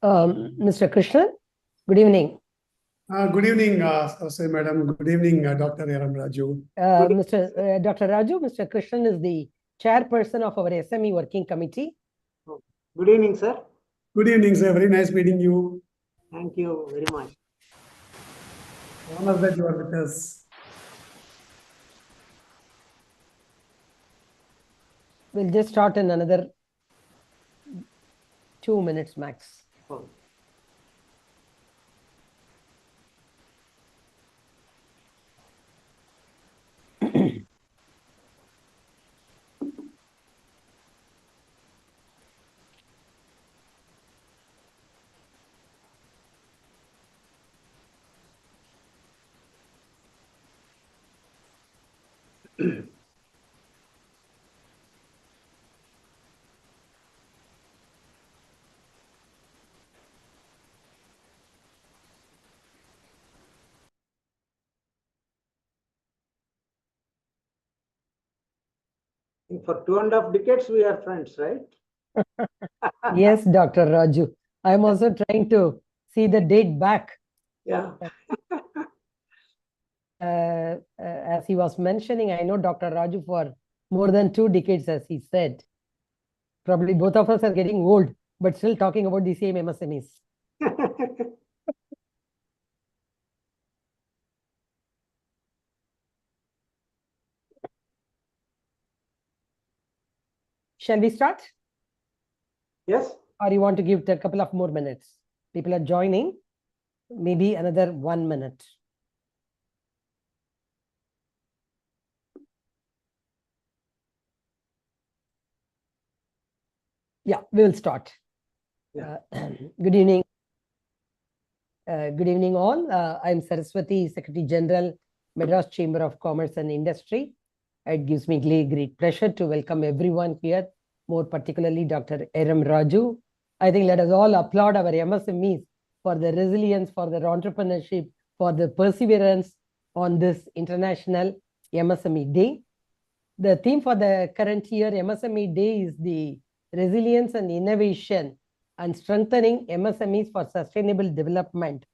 Mr. Krishnan, good evening. Good evening, Saraswati Madam. Good evening, Dr. Yaram Raju. Dr. Raju, Mr. Krishnan is the chairperson of our SME working committee. Good evening, sir. Good evening, sir. Very nice meeting you. Thank you very much. Honor that you are with us. We'll just start in another 2 minutes max. Oh. For 2.5 decades, we are friends, right? Yes, Dr. Raju. I'm also trying to see the date back. Yeah. As he was mentioning, I know Dr. Raju for more than 2 decades, as he said. Probably both of us are getting old, but still talking about the same MSMEs. Shall we start? Yes. Or you want to give a couple of more minutes? People are joining. Maybe another 1 minute. Yeah, we will start. Yeah. Good evening. Good evening all. I'm Saraswati, Secretary General, Madras Chamber of Commerce and Industry. It gives me great pleasure to welcome everyone here, more particularly Dr. Yaram Raju. I think let us all applaud our MSMEs for the resilience, for their entrepreneurship, for the perseverance on this International MSME Day. The theme for the current year MSME Day is the resilience and innovation and strengthening MSMEs for sustainable development.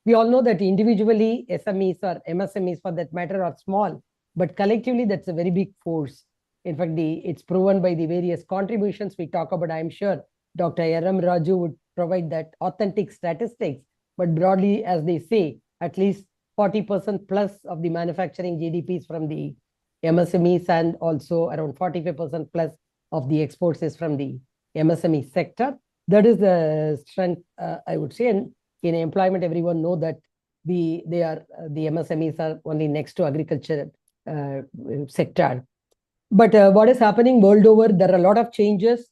We all know that individually SMEs or MSMEs for that matter are small, but collectively that's a very big force. In fact, it's proven by the various contributions we talk about. I'm sure Dr. Yaram Raju would provide that authentic statistics, but broadly, as they say, at least 40% plus of the manufacturing GDP is from the MSMEs, and also around 45% plus of the exports is from the MSME sector. That is the strength, I would say. And in employment, everyone know that the MSMEs are only next to agriculture sector. But what is happening world over, there are a lot of changes,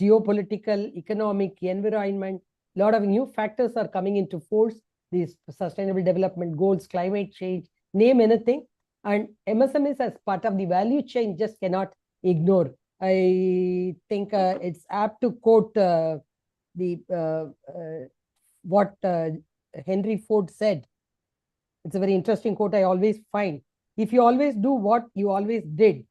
geopolitical, economic, environment, a lot of new factors are coming into force. These sustainable development goals, climate change, name anything. And MSMEs as part of the value chain just cannot ignore. I think it's apt to quote what Henry Ford said. It's a very interesting quote I always find. If you always do what you always did,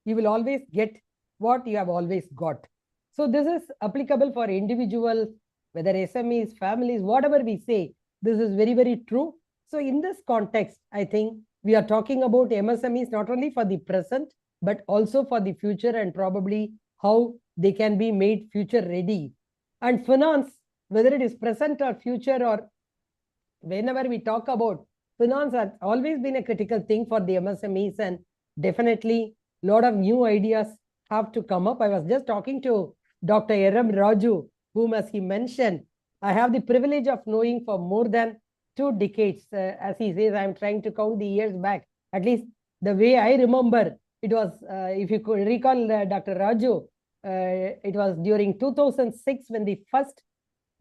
you will always get what you have always got. So this is applicable for individuals, whether SMEs, families, whatever we say, this is very, very true. So in this context, I think we are talking about MSMEs not only for the present, but also for the future, and probably how they can be made future ready. And finance, whether it is present or future, or whenever we talk about finance, has always been a critical thing for the MSMEs, and definitely a lot of new ideas have to come up. I was just talking to Dr. Yaram Raju, whom, as he mentioned, I have the privilege of knowing for more than 2 decades. As he says, I'm trying to count the years back. At least the way I remember, it was, if you could recall, Dr. Raju, it was during 2006 when the first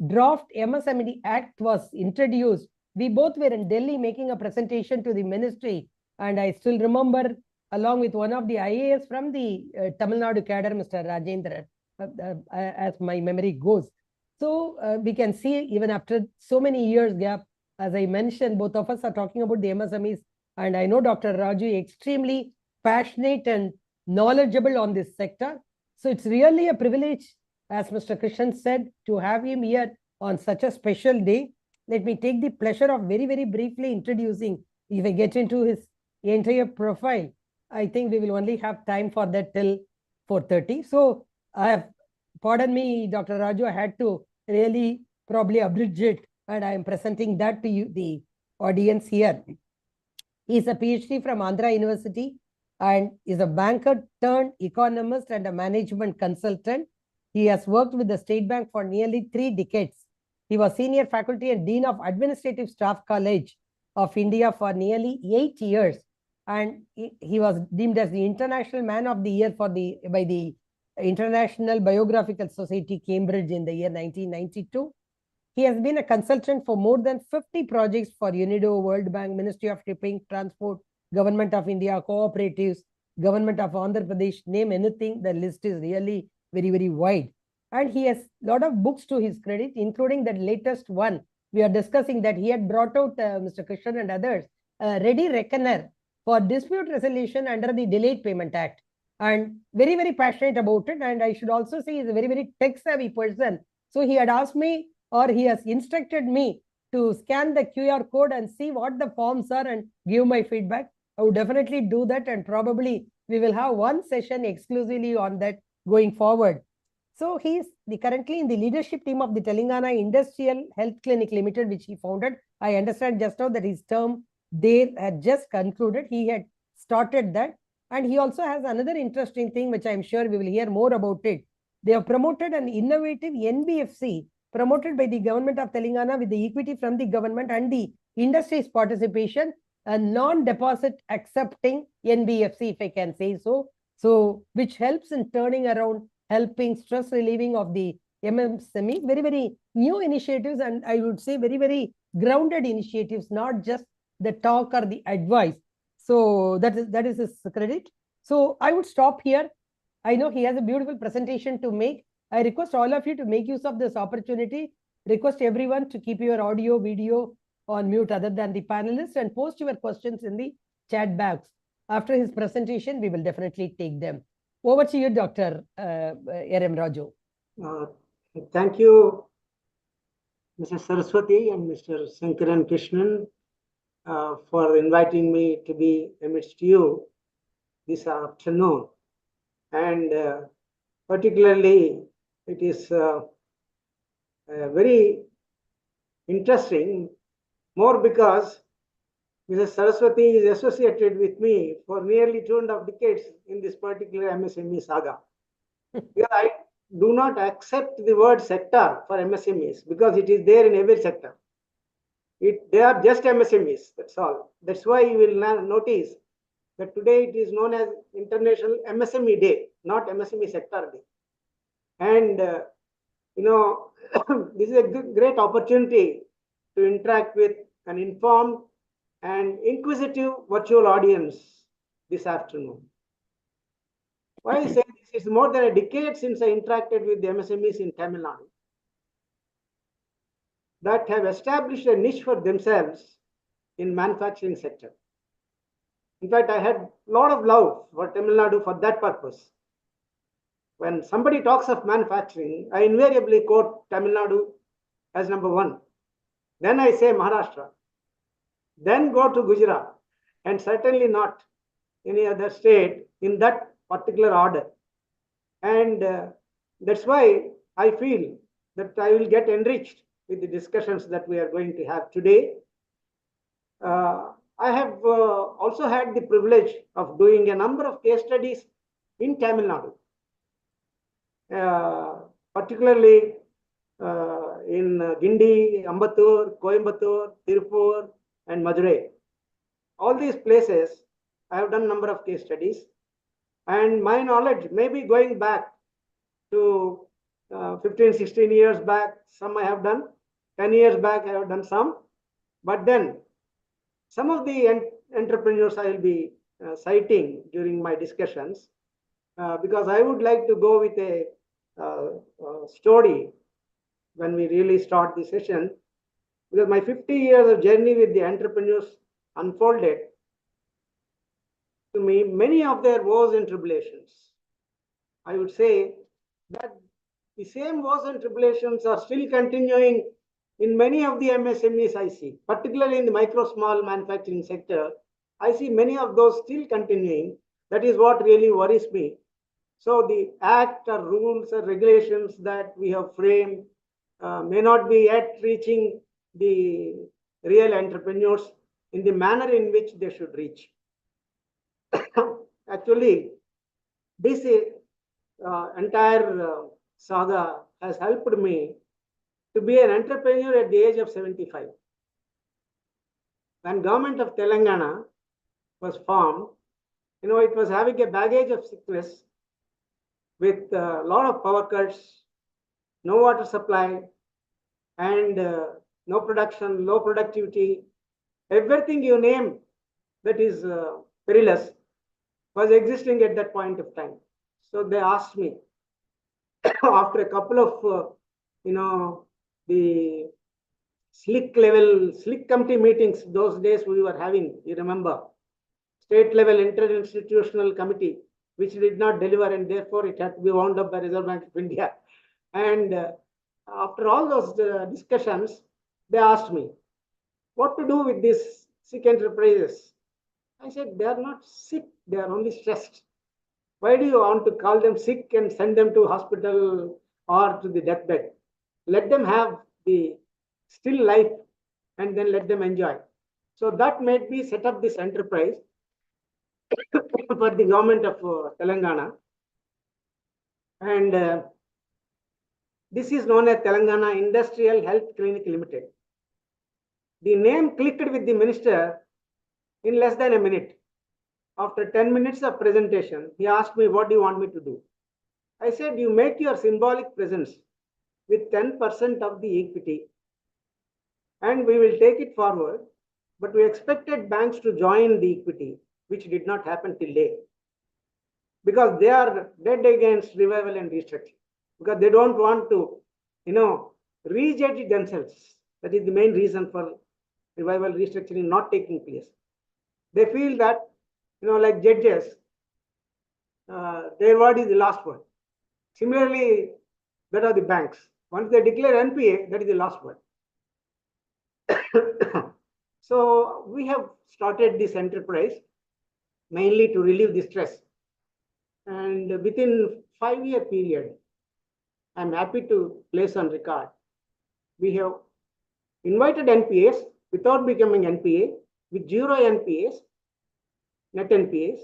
draft MSME Act was introduced. We both were in Delhi making a presentation to the ministry. And I still remember, along with one of the IAS from the Tamil Nadu cadre, Mr. Rajendra, as my memory goes. So we can see even after so many years gap, as I mentioned, both of us are talking about the MSMEs. And I know Dr. Raju extremely passionate and knowledgeable on this sector. So it's really a privilege, as Mr. Krishnan said, to have him here on such a special day. Let me take the pleasure of very, very briefly introducing. If I get into his entire profile, I think we will only have time for that till 4:30. So I have, pardon me, Dr. Raju, I had to really probably abridge it, and I am presenting that to you, the audience here. He is a PhD from Andhra University and is a banker turned economist and a management consultant. He has worked with the State Bank for nearly 3 decades. He was senior faculty and dean of Administrative Staff College of India for nearly 8 years. And he was deemed as the International Man of the Year by the International Biographical Society, Cambridge, in the year 1992. He has been a consultant for more than 50 projects for UNIDO, World Bank, Ministry of Shipping, Transport, Government of India, cooperatives, Government of Andhra Pradesh, name anything, the list is really very, very wide. And he has a lot of books to his credit, including that latest one. We are discussing that he had brought out, Mr. Krishnan and others, Ready Reckoner for dispute resolution under the Delayed Payment Act. And very, very passionate about it. And I should also say he's a very, very tech-savvy person. So he had asked me, or he has instructed me to scan the QR code and see what the forms are and give my feedback. I would definitely do that, and probably we will have one session exclusively on that going forward. So he is currently in the leadership team of the Telangana Industrial Health Clinic Limited, which he founded. I understand just now that his term there had just concluded. He had started that. And he also has another interesting thing, which I'm sure we will hear more about it. They have promoted an innovative NBFC promoted by the government of Telangana with the equity from the government and the industry's participation, a non-deposit accepting NBFC, if I can say so. So, which helps in turning around, helping stress relieving of the MSME. Very, very new initiatives, and I would say very, very grounded initiatives, not just the talk or the advice. So that is his credit. So I would stop here. I know he has a beautiful presentation to make. I request all of you to make use of this opportunity. Request everyone to keep your audio, video on mute other than the panelists, and post your questions in the chat box. After his presentation, we will definitely take them. Over to you, Dr. RM Raju. Thank you, Mrs. Saraswati and Mr. Sankaran Krishnan, for inviting me to be amidst you this afternoon. And particularly, it is very interesting, more because Mrs. Saraswati is associated with me for nearly 2.5 decades in this particular MSME saga. Because I do not accept the word sector for MSMEs because it is there in every sector. They are just MSMEs, that's all. That's why you will notice that today it is known as International MSME Day, not MSME Sector Day. And, this is a great opportunity to interact with an informed and inquisitive virtual audience this afternoon. Why I say this? It's more than a decade since I interacted with the MSMEs in Tamil Nadu that have established a niche for themselves in manufacturing sector. In fact, I had a lot of love for Tamil Nadu for that purpose. When somebody talks of manufacturing, I invariably quote Tamil Nadu as number one. Then I say Maharashtra. Then go to Gujarat, and certainly not any other state in that particular order. And that's why I feel that I will get enriched with the discussions that we are going to have today. I have also had the privilege of doing a number of case studies in Tamil Nadu, particularly in Gindi, Ambattur, Coimbatore, Tirupur, and Madurai. All these places, I have done a number of case studies, and my knowledge may be going back to 15, 16 years back. Some I have done, 10 years back I have done some, but then some of the entrepreneurs I will be citing during my discussions, because I would like to go with a story when we really start the session, because my 50 years of journey with the entrepreneurs unfolded to me many of their woes and tribulations. I would say that the same woes and tribulations are still continuing in many of the MSMEs I see, particularly in the micro small manufacturing sector, I see many of those still continuing. That is what really worries me. So the act or rules or regulations that we have framed may not be yet reaching the real entrepreneurs in the manner in which they should reach. Actually, this entire saga has helped me to be an entrepreneur at the age of 75. When government of Telangana was formed, it was having a baggage of sickness with a lot of power cuts, no water supply, and no production, low productivity. Everything you name that is perilous was existing at that point of time. So they asked me after a couple of, the slick committee meetings, those days we were having, you remember, state level interinstitutional committee, which did not deliver, and therefore it had to be wound up by Reserve Bank of India. And after all those discussions, they asked me what to do with these sick enterprises. I said, they are not sick, they are only stressed. Why do you want to call them sick and send them to hospital or to the deathbed? Let them have the still life and then let them enjoy. So that made me set up this enterprise for the government of Telangana. And this is known as Telangana Industrial Health Clinic Limited. The name clicked with the minister in less than a minute. After 10 minutes of presentation, he asked me, what do you want me to do? I said, you make your symbolic presence with 10% of the equity, and we will take it forward. But we expected banks to join the equity, which did not happen till date, because they are dead against revival and restructuring, because they don't want to, rejudge themselves. That is the main reason for revival restructuring not taking place. They feel that, like judges, their word is the last word. Similarly, that are the banks. Once they declare NPA, that is the last word. So we have started this enterprise mainly to relieve the stress. And within 5-year period, I'm happy to place on record, we have invited NPAs without becoming NPA, with 0 NPAs, net NPAs.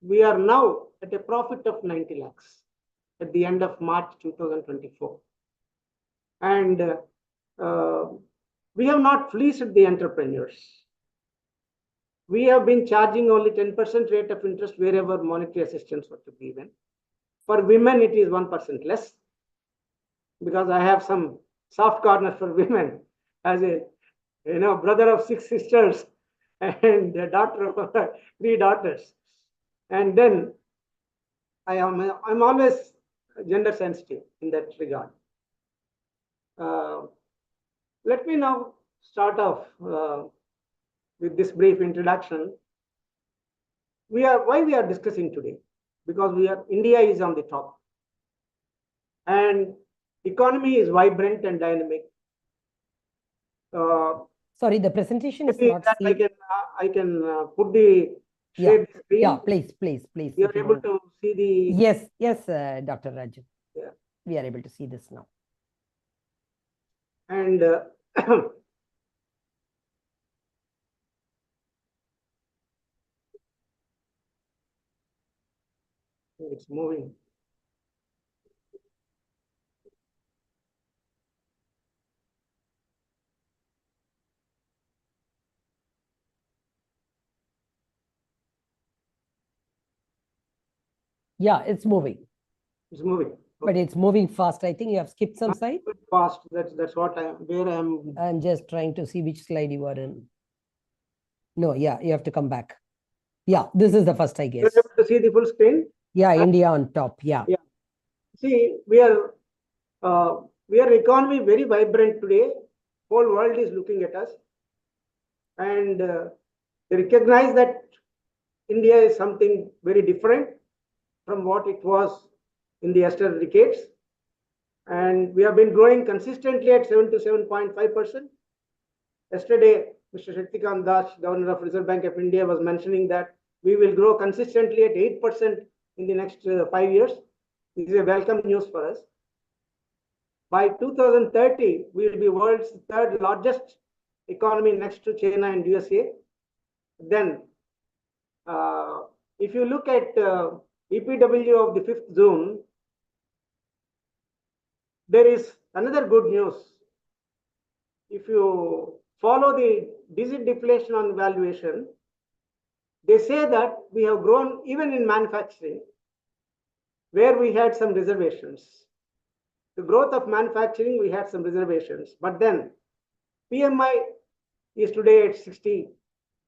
We are now at a profit of 90 lakhs at the end of March 2024. And we have not fleeced the entrepreneurs. We have been charging only 10% rate of interest wherever monetary assistance was to be given. For women, it is 1% less, because I have some soft corner for women as a brother of 6 sisters and a daughter of 3 daughters. And then I'm always gender sensitive in that regard. Let me now start off with this brief introduction. Why we are discussing today? Because India is on the top, and economy is vibrant and dynamic. Sorry, the presentation is not seen. I can put the share the screen. Yeah, please. You are able to see the. Yes, Dr. Raju. Yeah. We are able to see this now. And it's moving. Yeah, it's moving. It's moving. But it's moving fast. I think you have skipped some slide. Fast. That's what I'm. I'm just trying to see which slide you are in. No, yeah, you have to come back. Yeah, this is the first, I guess. You're able to see the full screen? Yeah, India on top. Yeah. Yeah. See, we are economy very vibrant today. Whole world is looking at us, and they recognize that India is something very different from what it was in the yesterday decades. And we have been growing consistently at 7 to 7.5%. Yesterday, Mr. Shaktikant Das, Governor of Reserve Bank of India, was mentioning that we will grow consistently at 8% in the next 5 years. This is a welcome news for us. By 2030, we will be world's third largest economy next to China and USA. Then, if you look at EPW of the 5th June, there is another good news. If you follow the digit deflation on valuation, they say that we have grown even in manufacturing, where we had some reservations. The growth of manufacturing, we had some reservations. But then PMI is today at 60,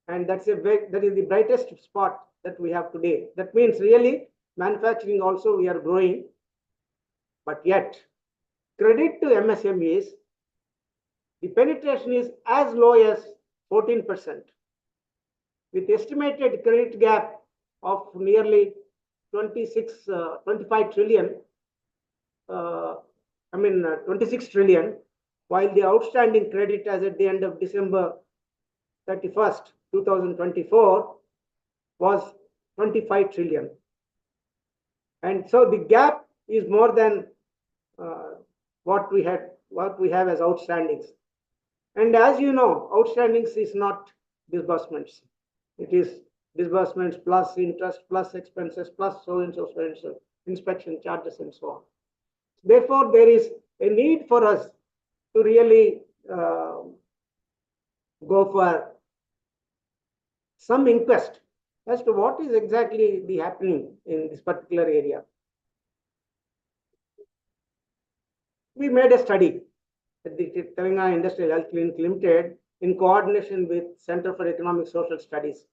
and that is the brightest spot that we have today. That means really manufacturing also we are growing, but yet credit to MSMEs, the penetration is as low as 14%, with estimated credit gap of nearly 25 trillion. 26 trillion, while the outstanding credit as at the end of December 31st, 2024 was 25 trillion. And so the gap is more than what we have as outstandings. And as you know, outstandings is not disbursements. It is disbursements plus interest plus expenses plus so and so inspection charges and so on. Therefore, there is a need for us to really go for some inquest as to what is exactly happening in this particular area. We made a study at the Telangana Industrial Health Clinic Limited in coordination with Center for Economic Social Studies.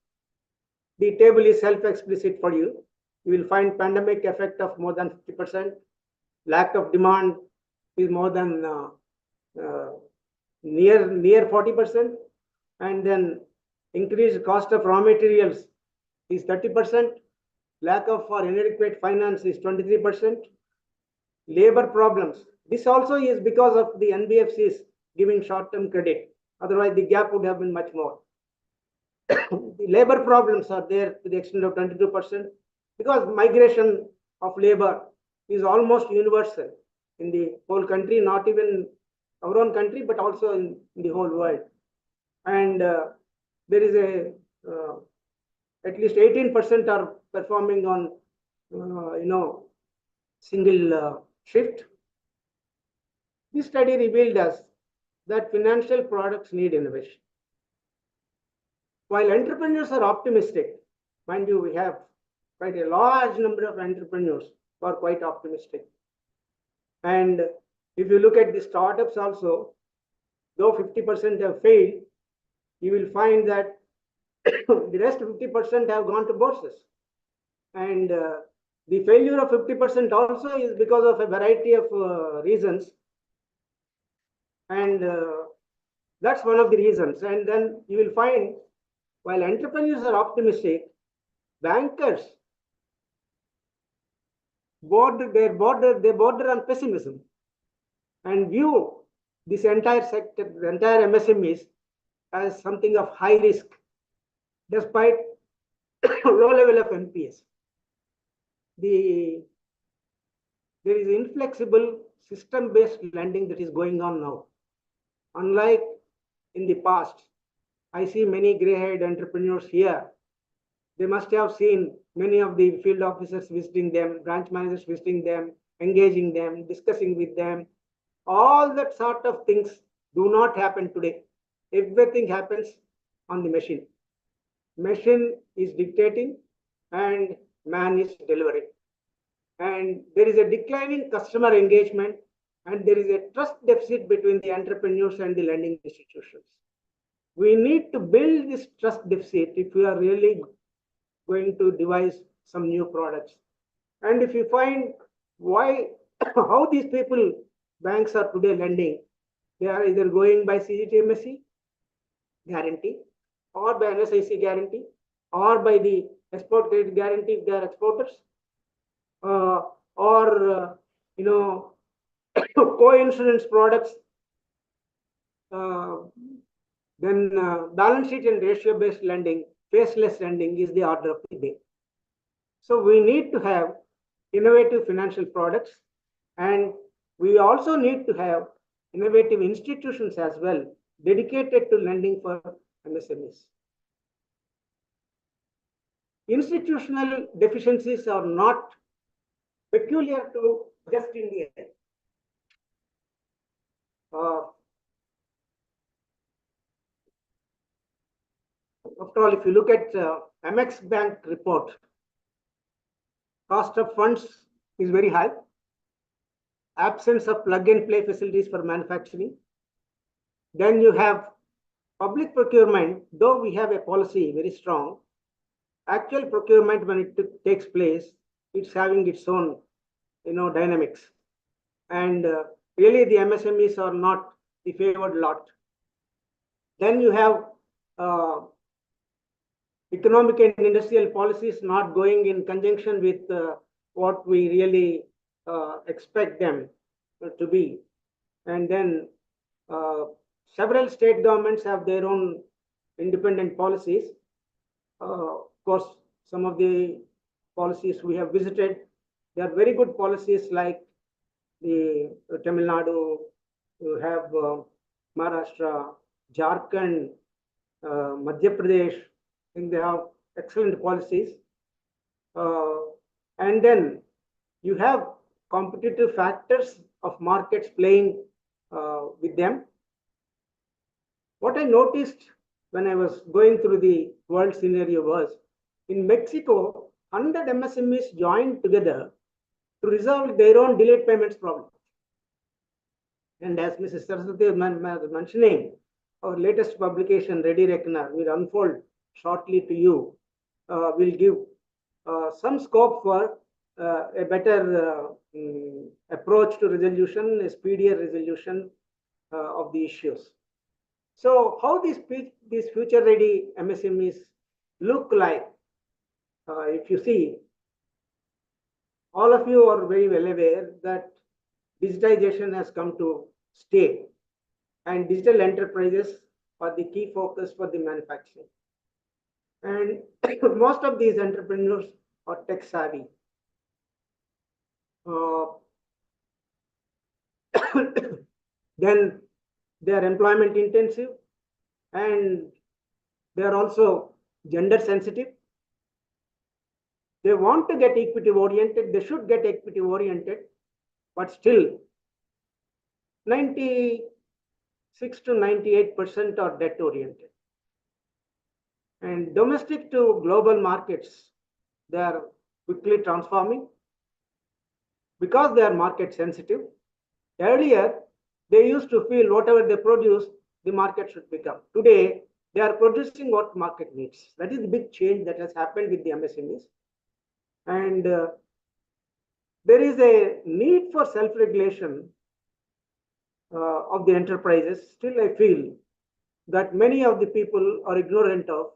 The table is self-explicit for you. You will find pandemic effect of more than 50%. Lack of demand is more than near 40%, and then increased cost of raw materials is 30%. Lack of or inadequate finance is 23%. Labor problems. This also is because of the NBFCs giving short-term credit. Otherwise, the gap would have been much more. The labor problems are there to the extent of 22%, because migration of labor is almost universal in the whole country, not even our own country, but also in the whole world. And there is at least 18% are performing on, single shift. This study revealed us that financial products need innovation. While entrepreneurs are optimistic, mind you, we have quite a large number of entrepreneurs who are quite optimistic. And if you look at the startups also, though 50% have failed, you will find that the rest 50% have gone to bourses. And the failure of 50% also is because of a variety of reasons. And that's one of the reasons. And then you will find, while entrepreneurs are optimistic, bankers border on pessimism and view this entire sector, the entire MSMEs, as something of high risk, despite low level of NPS. There is inflexible system-based lending that is going on now. Unlike in the past, I see many gray-haired entrepreneurs here. They must have seen many of the field officers visiting them, branch managers visiting them, engaging them, discussing with them. All that sort of things do not happen today. Everything happens on the machine. Machine is dictating and man is delivering. And there is a declining customer engagement, and there is a trust deficit between the entrepreneurs and the lending institutions. We need to build this trust deficit if we are really going to devise some new products. And if you find how these banks are today lending, they are either going by CGTMSE guarantee, or by NSIC guarantee, or by the export credit guarantee if they are exporters, or co-insurance products, then balance sheet and ratio-based lending, faceless lending is the order of the day. So we need to have innovative financial products, and we also need to have innovative institutions as well, dedicated to lending for MSMEs. Institutional deficiencies are not peculiar to just India. After all, if you look at MX Bank report, cost of funds is very high, absence of plug-and-play facilities for manufacturing. Then you have public procurement, though we have a policy very strong, actual procurement when it takes place, it's having its own, dynamics. And really the MSMEs are not the favored lot. Then you have economic and industrial policies not going in conjunction with what we really expect them to be. And then several state governments have their own independent policies. Of course, some of the policies we have visited, they are very good policies, like the Tamil Nadu, you have Maharashtra, Jharkhand, Madhya Pradesh. I think they have excellent policies. And then you have competitive factors of markets playing with them. What I noticed when I was going through the world scenario was, in Mexico, 100 MSMEs joined together to resolve their own delayed payments problem. And as Mrs. Saraswati was mentioning, our latest publication, Ready Reckoner, will unfold shortly to you, will give some scope for a better approach to resolution, a speedier resolution of the issues. So how these future ready MSMEs look like? If you see, all of you are very well aware that digitization has come to stay, and digital enterprises are the key focus for the manufacturing. And most of these entrepreneurs are tech savvy. Then they are employment intensive, and they are also gender sensitive. They want to get equity oriented, they should get equity oriented, but still 96 to 98% are debt oriented. And domestic to global markets, they are quickly transforming because they are market sensitive. Earlier, they used to feel whatever they produce, the market should pick up. Today, they are producing what market needs. That is the big change that has happened with the MSMEs. And there is a need for self-regulation of the enterprises. Still, I feel that many of the people are ignorant of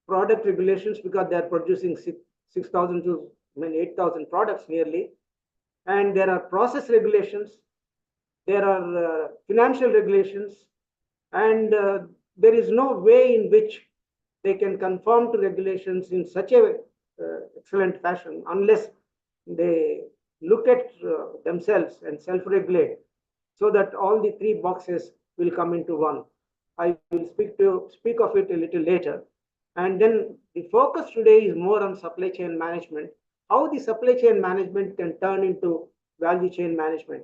product regulations because they are producing 6,000 to 8,000 products nearly. And there are process regulations, there are financial regulations, and there is no way in which they can conform to regulations in such a excellent fashion unless they look at themselves and self-regulate, so that all the three boxes will come into one. I will speak of it a little later. And then the focus today is more on supply chain management, how the supply chain management can turn into value chain management.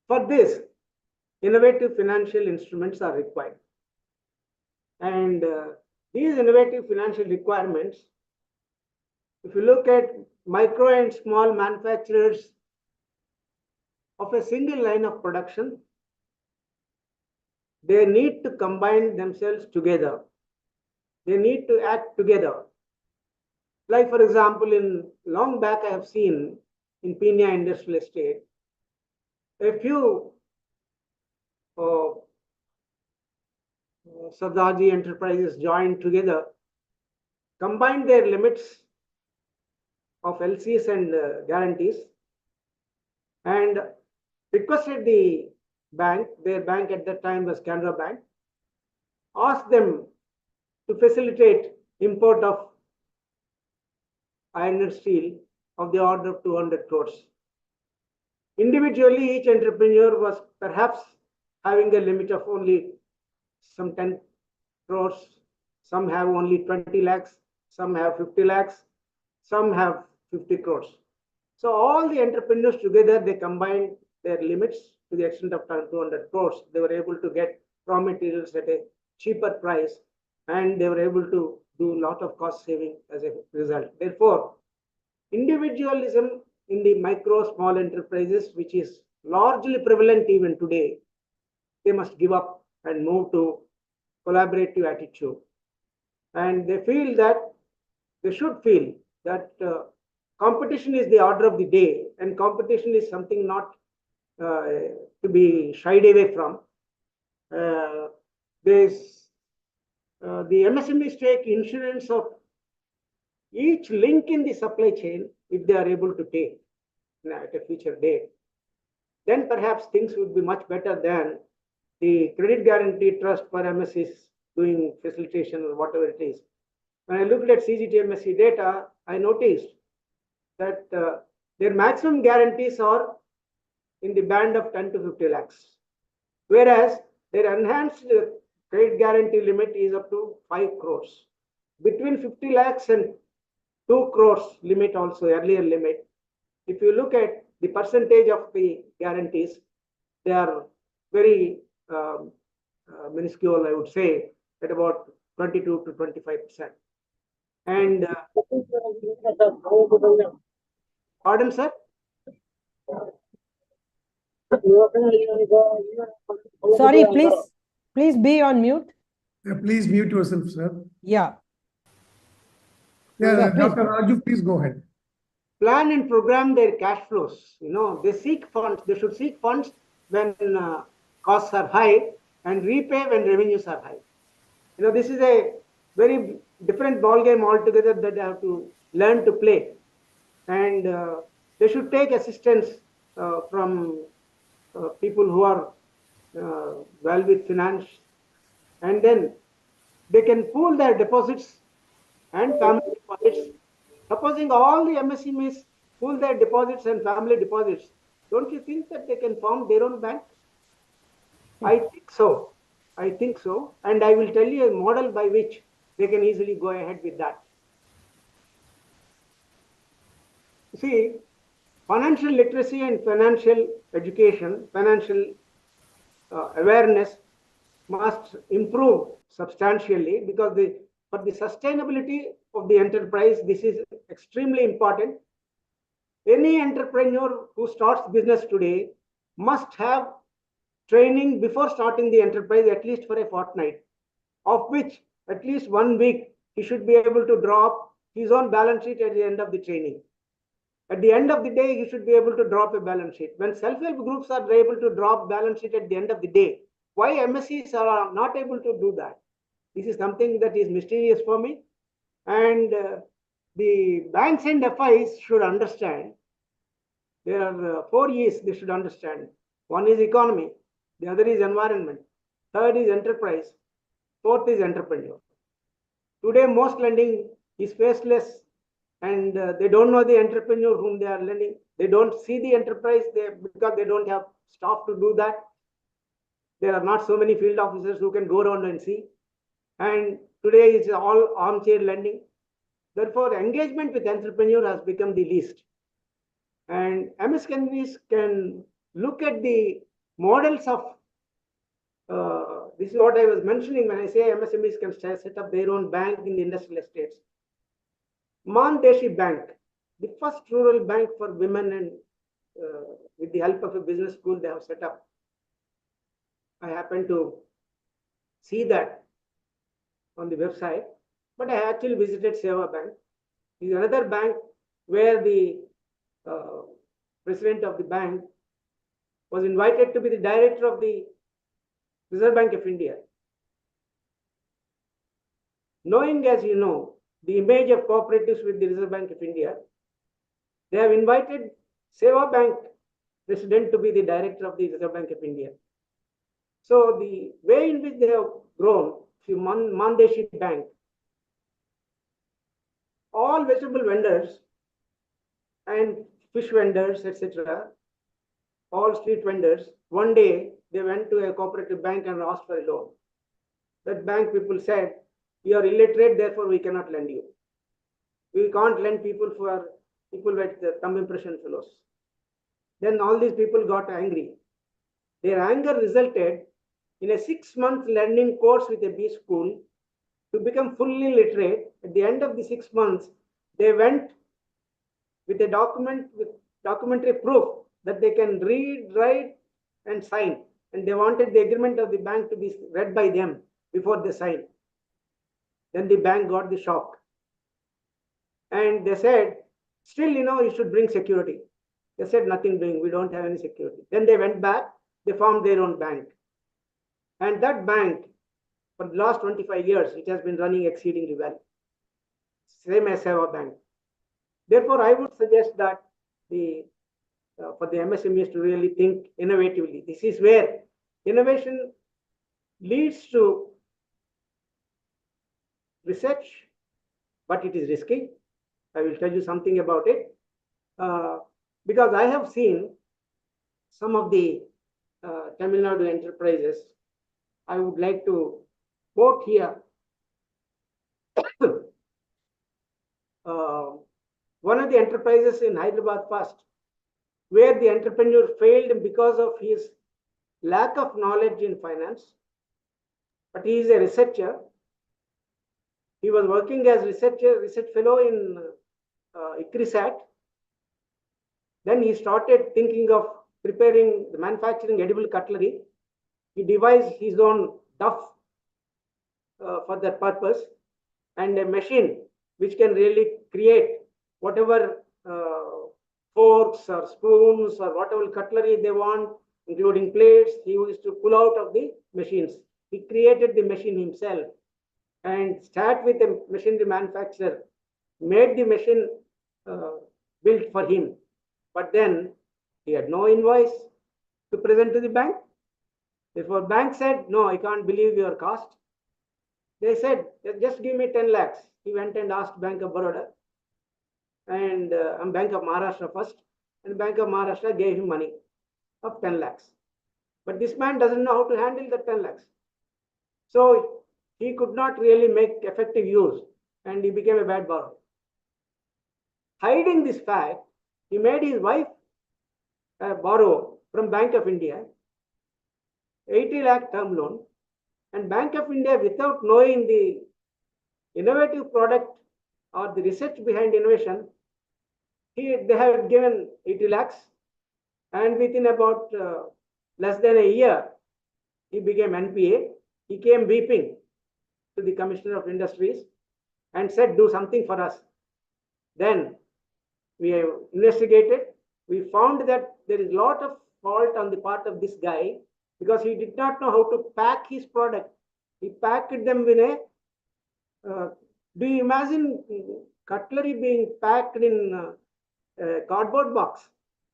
For this, innovative financial instruments are required. And these innovative financial requirements, if you look at micro and small manufacturers of a single line of production, they need to combine themselves together. They need to act together. Like, for example, in long back, I have seen in Pina Industrial Estate, a few Sardaji enterprises joined together, combined their limits of LCs and guarantees, and requested the bank, their bank at that time was Canara Bank, asked them to facilitate import of iron and steel of the order of 200 crores. Individually, each entrepreneur was perhaps having a limit of only some 10 crores. Some have only 20 lakhs, some have 50 lakhs, some have 50 crores. So all the entrepreneurs together, they combined their limits to the extent of 200 crores. They were able to get raw materials at a cheaper price, and they were able to do a lot of cost saving as a result. Therefore, individualism in the micro small enterprises, which is largely prevalent even today, they must give up and move to collaborative attitude. And they feel that they should feel that competition is the order of the day, and competition is something not to be shied away from. The MSMEs take insurance of each link in the supply chain if they are able to take at a future date. Then perhaps things would be much better than the credit guarantee trust for MSEs doing facilitation or whatever it is. When I looked at CGTMSE data, I noticed that their maximum guarantees are in the band of 10 to 50 lakhs, whereas their enhanced credit guarantee limit is up to 5 crores. Between 50 lakhs and 2 crores limit also, earlier limit, if you look at the percentage of the guarantees, they are very minuscule, I would say, at about 22 to 25%. And pardon, sir? Sorry, please be on mute. Please mute yourself, sir. Yeah. Yeah, please. Dr. Raju, please go ahead. Plan and program their cash flows. They seek funds. They should seek funds when costs are high and repay when revenues are high. This is a very different ball game altogether that they have to learn to play, and they should take assistance from people who are well with finance, and then they can pool their deposits and family deposits. Supposing all the MSMEs pool their deposits and family deposits, don't you think that they can form their own bank? I think so. And I will tell you a model by which they can easily go ahead with that. See, financial literacy and financial education, financial awareness must improve substantially, because for the sustainability of the enterprise, this is extremely important. Any entrepreneur who starts business today must have training before starting the enterprise, at least for a fortnight, of which at least 1 week he should be able to drop his own balance sheet at the end of the training. At the end of the day, he should be able to drop a balance sheet. When self-help groups are able to drop balance sheet at the end of the day, why MSCs are not able to do that? This is something that is mysterious for me. And the banks and FIs should understand. There are 4 E's they should understand. One is economy, the other is environment, third is enterprise, fourth is entrepreneur. Today, most lending is faceless, and they don't know the entrepreneur whom they are lending. They don't see the enterprise because they don't have staff to do that. There are not so many field officers who can go around and see. And today it's all armchair lending. Therefore, engagement with entrepreneur has become the least. And MSMEs can look at the models of, this is what I was mentioning when I say MSMEs can set up their own bank in the industrial estates. Mandeshi Bank, the first rural bank for women, and with the help of a business school they have set up. I happened to see that on the website, but I actually visited Seva Bank. It is another bank where the president of the bank was invited to be the director of the Reserve Bank of India. Knowing, as you know, the image of cooperatives with the Reserve Bank of India, they have invited Seva Bank president to be the director of the Reserve Bank of India. So the way in which they have grown, Mandeshi Bank, all vegetable vendors and fish vendors, etc., all street vendors, one day they went to a cooperative bank and asked for a loan. That bank people said, "You are illiterate, therefore we cannot lend you. We can't lend people with the thumb impression fellows." Then all these people got angry. Their anger resulted in a 6-month learning course with a B school to become fully literate. At the end of the 6 months, they went with a document with documentary proof that they can read, write, and sign. And they wanted the agreement of the bank to be read by them before they signed. Then the bank got the shock. And they said, "Still, you should bring security." They said, "Nothing doing, we don't have any security." Then they went back, they formed their own bank. And that bank, for the last 25 years, it has been running exceedingly well. Same as our bank. Therefore, I would suggest that for the MSMEs to really think innovatively. This is where innovation leads to research, but it is risky. I will tell you something about it. Because I have seen some of the Tamil Nadu enterprises. I would like to quote here. One of the enterprises in Hyderabad first, where the entrepreneur failed because of his lack of knowledge in finance, but he is a researcher. He was working as research fellow in ICRISAT. Then he started thinking of manufacturing edible cutlery. He devised his own duff for that purpose, and a machine which can really create whatever forks or spoons or whatever cutlery they want, including plates. He used to pull out of the machines. He created the machine himself and start with a machinery manufacturer, made the machine built for him. But then he had no invoice to present to the bank. Therefore, bank said, "No, I can't believe your cost." They said, "Just give me 10 lakhs. He went and asked Bank of Baroda and Bank of Maharashtra first. And Bank of Maharashtra gave him money of 10 lakhs. But this man doesn't know how to handle the 10 lakhs. So he could not really make effective use and he became a bad borrower. Hiding this fact, he made his wife borrow from Bank of India 80 lakh term loan, and Bank of India, without knowing the innovative product or the research behind innovation, they have given 80 lakhs, and within about less than a year, he became NPA. He came weeping to the Commissioner of Industries and said, "Do something for us." Then we have investigated. We found that there is a lot of fault on the part of this guy because he did not know how to pack his product. He packed them in a, do you imagine cutlery being packed in a cardboard box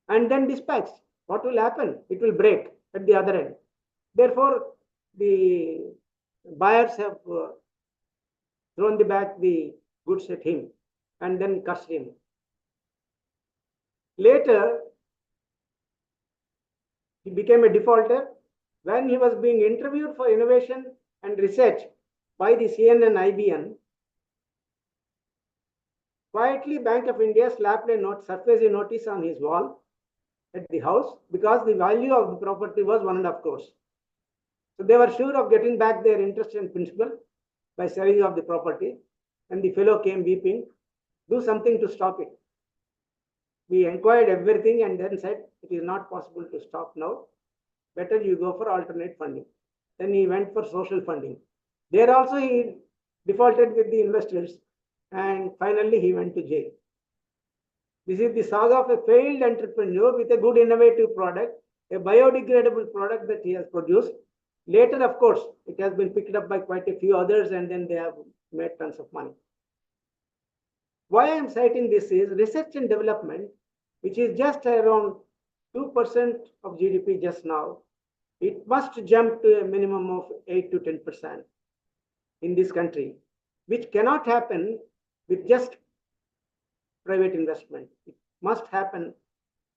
and then dispatched? What will happen? It will break at the other end. Therefore, the buyers have thrown back the goods at him and then cursed him. Later, he became a defaulter. When he was being interviewed for innovation and research by the CNN IBN, quietly Bank of India slapped surfaced a notice on his wall at the house because the value of the property was 1.5 crores. So they were sure of getting back their interest and principal by selling off the property, and the fellow came weeping, "Do something to stop it." We inquired everything and then said, "It is not possible to stop now. Better you go for alternate funding." Then he went for social funding. There also he defaulted with the investors and finally he went to jail. This is the saga of a failed entrepreneur with a good innovative product, a biodegradable product that he has produced. Later, of course, it has been picked up by quite a few others and then they have made tons of money. Why I am citing this is research and development, which is just around 2% of GDP just now, it must jump to a minimum of 8 to 10% in this country, which cannot happen with just private investment. It must happen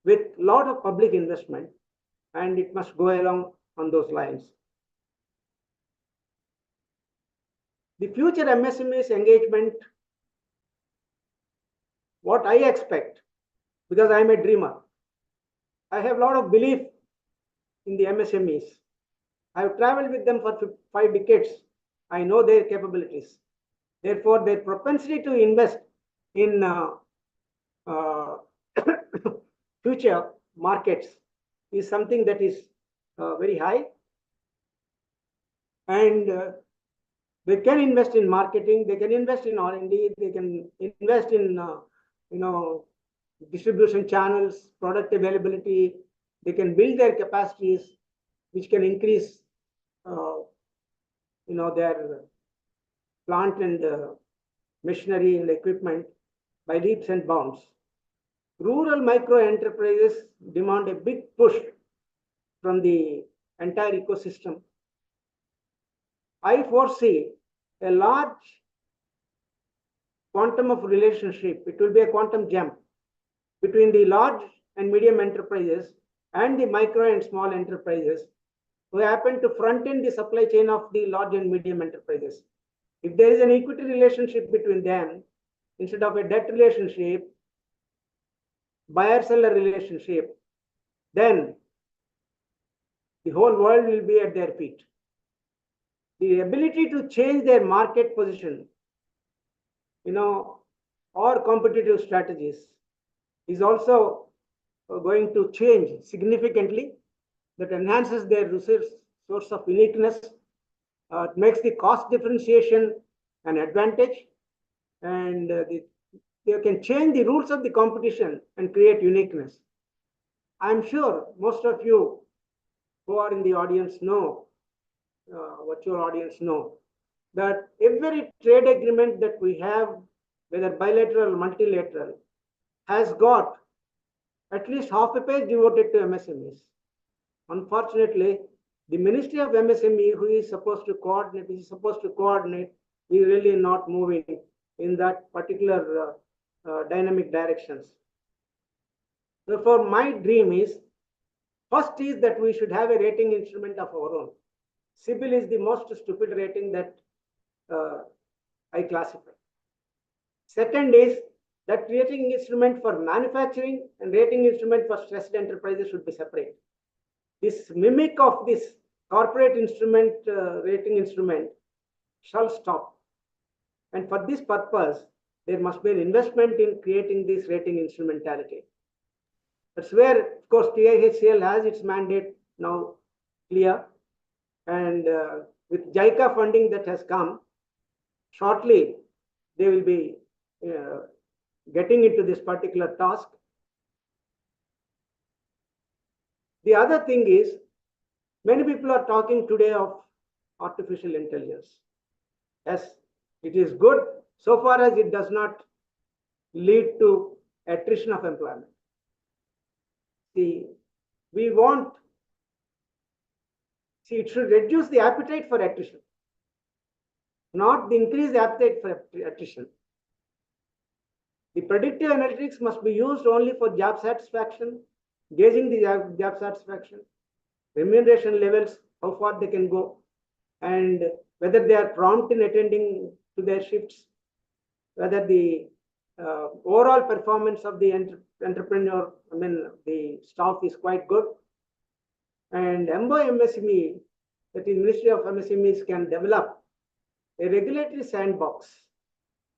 with a lot of public investment, and it must go along on those lines. The future MSMEs engagement, what I expect, because I am a dreamer, I have a lot of belief in the MSMEs. I have traveled with them for 5 decades. I know their capabilities. Therefore, their propensity to invest in future markets is something that is very high. And they can invest in marketing, they can invest in R&D, they can invest in distribution channels, product availability. They can build their capacities, which can increase their plant and machinery and equipment by leaps and bounds. Rural micro enterprises demand a big push from the entire ecosystem. I foresee a large quantum of relationship. It will be a quantum jump between the large and medium enterprises and the micro and small enterprises who happen to front end the supply chain of the large and medium enterprises. If there is an equity relationship between them, instead of a debt relationship, buyer-seller relationship, then the whole world will be at their feet. The ability to change their market position, or competitive strategies is also going to change significantly. That enhances their source of uniqueness, makes the cost differentiation an advantage, and they can change the rules of the competition and create uniqueness. I'm sure most of you who are in the audience know, what your audience know, that every trade agreement that we have, whether bilateral or multilateral, has got at least half a page devoted to MSMEs. Unfortunately, the Ministry of MSME, who is supposed to coordinate, is really not moving in that particular dynamic directions. Therefore, my dream is, first is that we should have a rating instrument of our own. CIBIL is the most stupid rating that I classify. Second is that rating instrument for manufacturing and rating instrument for stressed enterprises should be separate. This mimic of this corporate instrument, rating instrument, shall stop. And for this purpose, there must be an investment in creating this rating instrumentality. That's where, of course, TIHCL has its mandate now clear. And with JICA funding that has come, shortly they will be getting into this particular task. The other thing is, many people are talking today of artificial intelligence. Yes, it is good so far as it does not lead to attrition of employment. See, it should reduce the appetite for attrition, not increase the appetite for attrition. The predictive analytics must be used only for job satisfaction, gauging the job satisfaction, remuneration levels, how far they can go, and whether they are prompt in attending to their shifts, whether the overall performance of the entrepreneur, the staff is quite good. And MSME, that is Ministry of MSMEs, can develop a regulatory sandbox.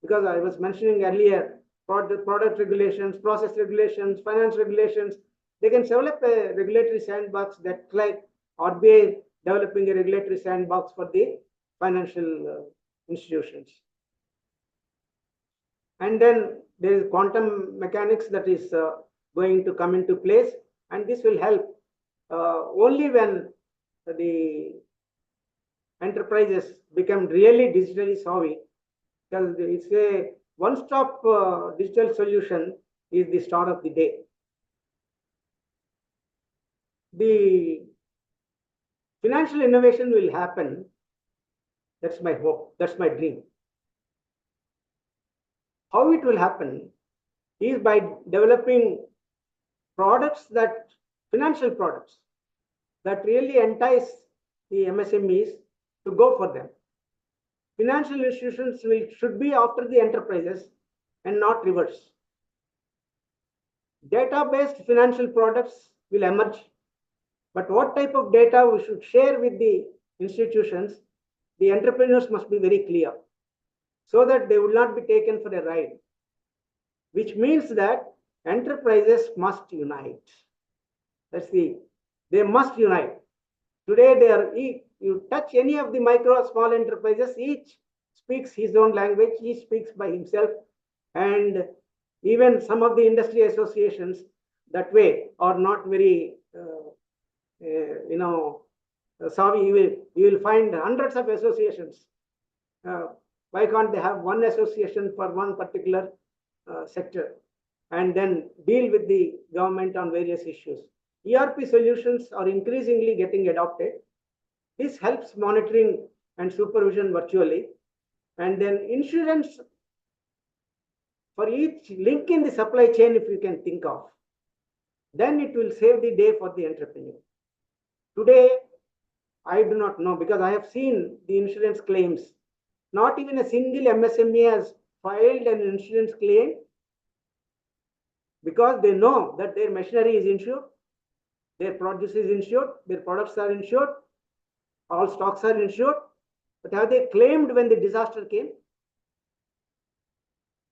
Because I was mentioning earlier, product regulations, process regulations, finance regulations, they can develop a regulatory sandbox that, like RBI developing a regulatory sandbox for the financial institutions. And then there is quantum mechanics that is going to come into place, and this will help only when the enterprises become really digitally savvy, because it's a one-stop digital solution is the start of the day. the financial innovation will happen. That's my hope. That's my dream. How it will happen is by developing financial products that really entice the MSMEs to go for them. Financial institutions should be after the enterprises and not reverse. Data-based financial products will emerge, but what type of data we should share with the institutions, the entrepreneurs must be very clear, so that they will not be taken for a ride, which means that enterprises must unite. They must unite. Today, you touch any of the micro, small enterprises, each speaks his own language, each speaks by himself, and even some of the industry associations that way are not very, savvy. You will find hundreds of associations. Why can't they have one association for one particular sector and then deal with the government on various issues? ERP solutions are increasingly getting adopted. This helps monitoring and supervision virtually. And then insurance for each link in the supply chain, if you can think of, then it will save the day for the entrepreneur. Today, I do not know, because I have seen the insurance claims. Not even a single MSME has filed an insurance claim because they know that their machinery is insured, their produce is insured, their products are insured, all stocks are insured. But have they claimed when the disaster came?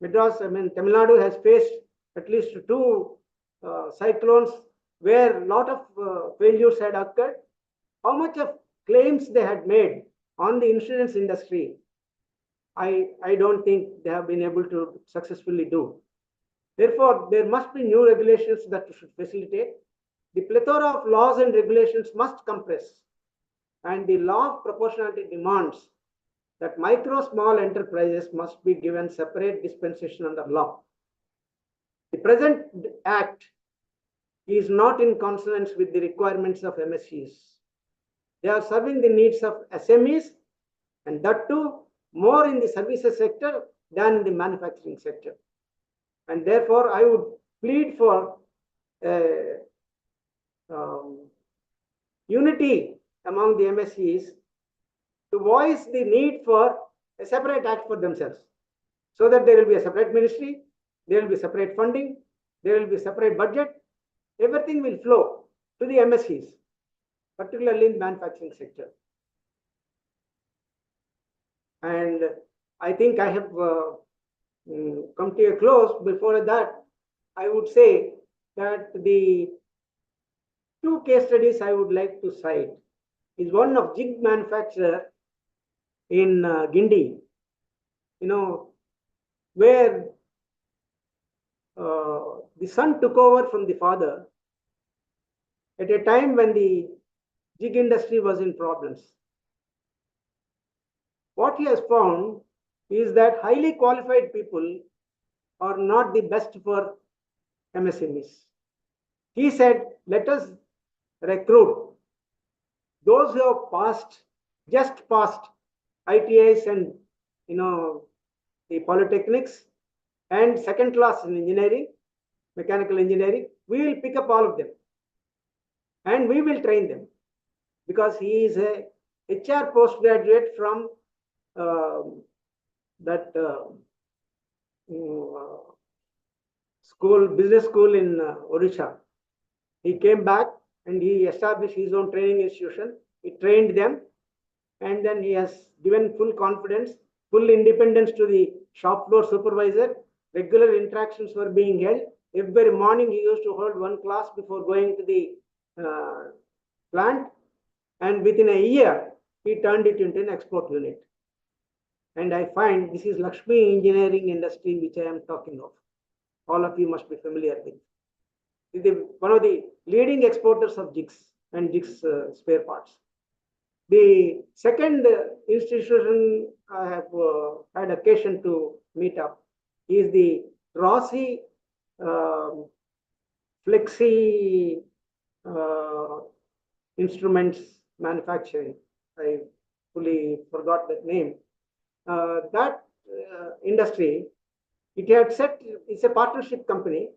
Tamil Nadu has faced at least two cyclones where a lot of failures had occurred. How much of claims they had made on the insurance industry, I don't think they have been able to successfully do. Therefore, there must be new regulations that should facilitate. The plethora of laws and regulations must compress, and the law of proportionality demands that micro, small enterprises must be given separate dispensation under law. The present act is not in consonance with the requirements of MSCs. They are serving the needs of SMEs, and that too more in the services sector than in the manufacturing sector. And therefore, I would plead for unity among the MSCs to voice the need for a separate act for themselves, so that there will be a separate ministry, there will be separate funding, there will be separate budget. Everything will flow to the MSCs, particularly in the manufacturing sector. And I think I have come to a close. Before that, I would say that the two case studies I would like to cite is one of jig manufacturer in Gindi, where the son took over from the father at a time when the jig industry was in problems. What he has found is that highly qualified people are not the best for MSMEs. He said, let us recruit those who have just passed ITIs and the polytechnics and second class in engineering, mechanical engineering. We will pick up all of them and we will train them, because he is a HR postgraduate from business school in Odisha. He came back and he established his own training institution. He trained them, and then he has given full confidence, full independence to the shop floor supervisor. Regular interactions were being held. Every morning he used to hold one class before going to the plant, and within a year he turned it into an export unit. And I find this is Lakshmi engineering industry which I am talking of. All of you must be familiar with. It is one of the leading exporters of jigs and jigs spare parts. The second institution I have had occasion to meet up is the Rossi Flexi instruments manufacturing. I fully forgot that name. That industry, it had set, it's a partnership company,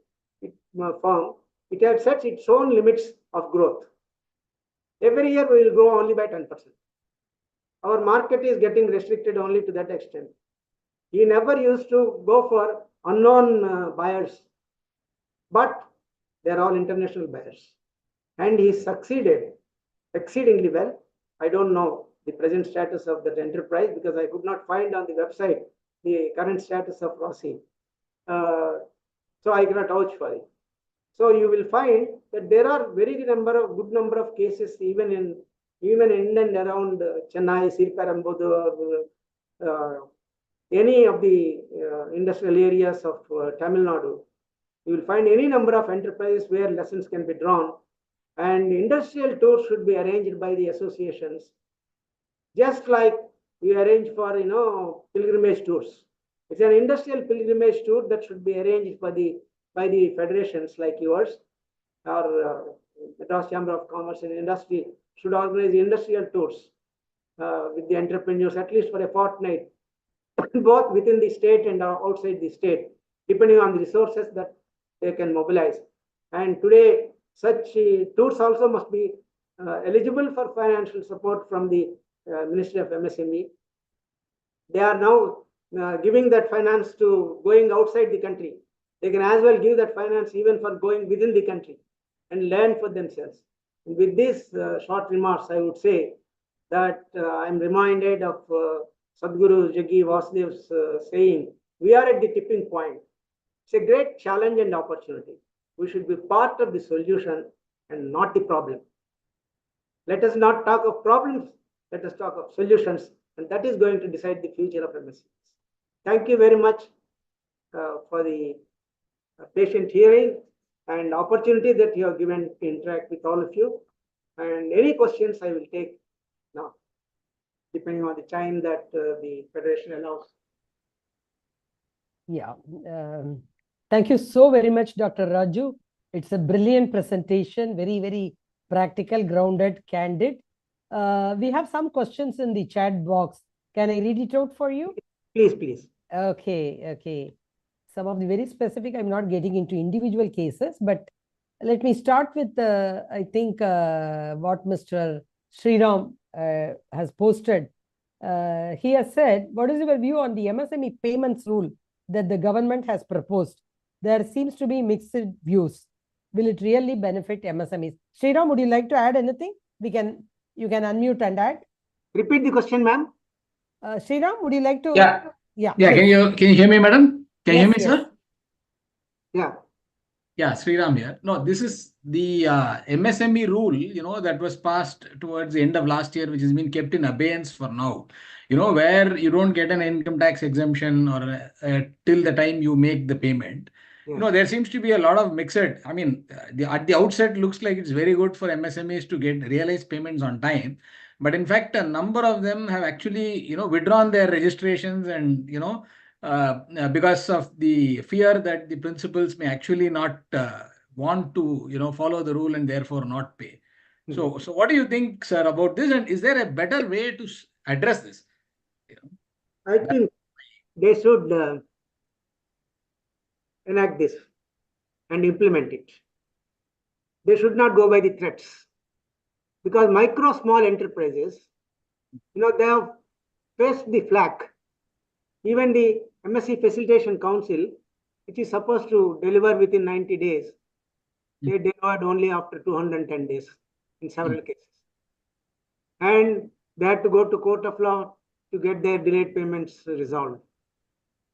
firm, it had set its own limits of growth. Every year we will grow only by 10%. Our market is getting restricted only to that extent. He never used to go for unknown buyers, but they're all international buyers. And he succeeded exceedingly well. I don't know the present status of that enterprise because I could not find on the website the current status of Rossi. So I cannot vouch for it. So you will find that there are good number of cases even in and around Chennai, Sriperumbudur, any of the industrial areas of Tamil Nadu. You will find any number of enterprises where lessons can be drawn, and industrial tours should be arranged by the associations, just like we arrange for pilgrimage tours. It's an industrial pilgrimage tour that should be arranged by the federations like yours, or Madras Chamber of Commerce and Industry should organize industrial tours with the entrepreneurs at least for a fortnight, both within the state and outside the state, depending on the resources that they can mobilize. And today, such tours also must be eligible for financial support from the Ministry of MSME. They are now giving that finance to going outside the country. They can as well give that finance even for going within the country and learn for themselves. And with these short remarks, I would say that I'm reminded of Sadhguru Jaggi Vasudev's saying, we are at the tipping point. It's a great challenge and opportunity. We should be part of the solution and not the problem. Let us not talk of problems, let us talk of solutions, and that is going to decide the future of MSMEs. Thank you very much for the patient hearing and opportunity that you have given to interact with all of you. And any questions I will take now, depending on the time that the Federation allows. Yeah. Thank you so very much, Dr. Raju. It's a brilliant presentation, very, very practical, grounded, candid. We have some questions in the chat box. Can I read it out for you? Please, please. Okay. Some of the very specific, I'm not getting into individual cases, but let me start with, I think, what Mr. Sriram has posted. He has said, what is your view on the MSME payments rule that the government has proposed? There seems to be mixed views. Will it really benefit MSMEs? Sriram, would you like to add anything? You can unmute and add. Repeat the question, ma'am. Sriram, would you like to? Yeah. Can you hear me, madam? Can you hear me, sir? Yeah. Yeah, Sriram here. No, this is the MSME rule, that was passed towards the end of last year, which has been kept in abeyance for now. Where you don't get an income tax exemption or till the time you make the payment. Yeah. There seems to be a lot of mixed. I mean, at the outset looks like it's very good for MSMEs to get realized payments on time. But in fact, a number of them have actually, withdrawn their registrations and, because of the fear that the principals may actually not want to, follow the rule and therefore not pay. So what do you think, sir, about this? And is there a better way to address this? I think they should enact this and implement it. They should not go by the threats, because small enterprises, they have faced the flak. Even the MSc Facilitation Council, which is supposed to deliver within 90 days, they delivered only after 210 days in several cases. And they had to go to court of law to get their delayed payments resolved.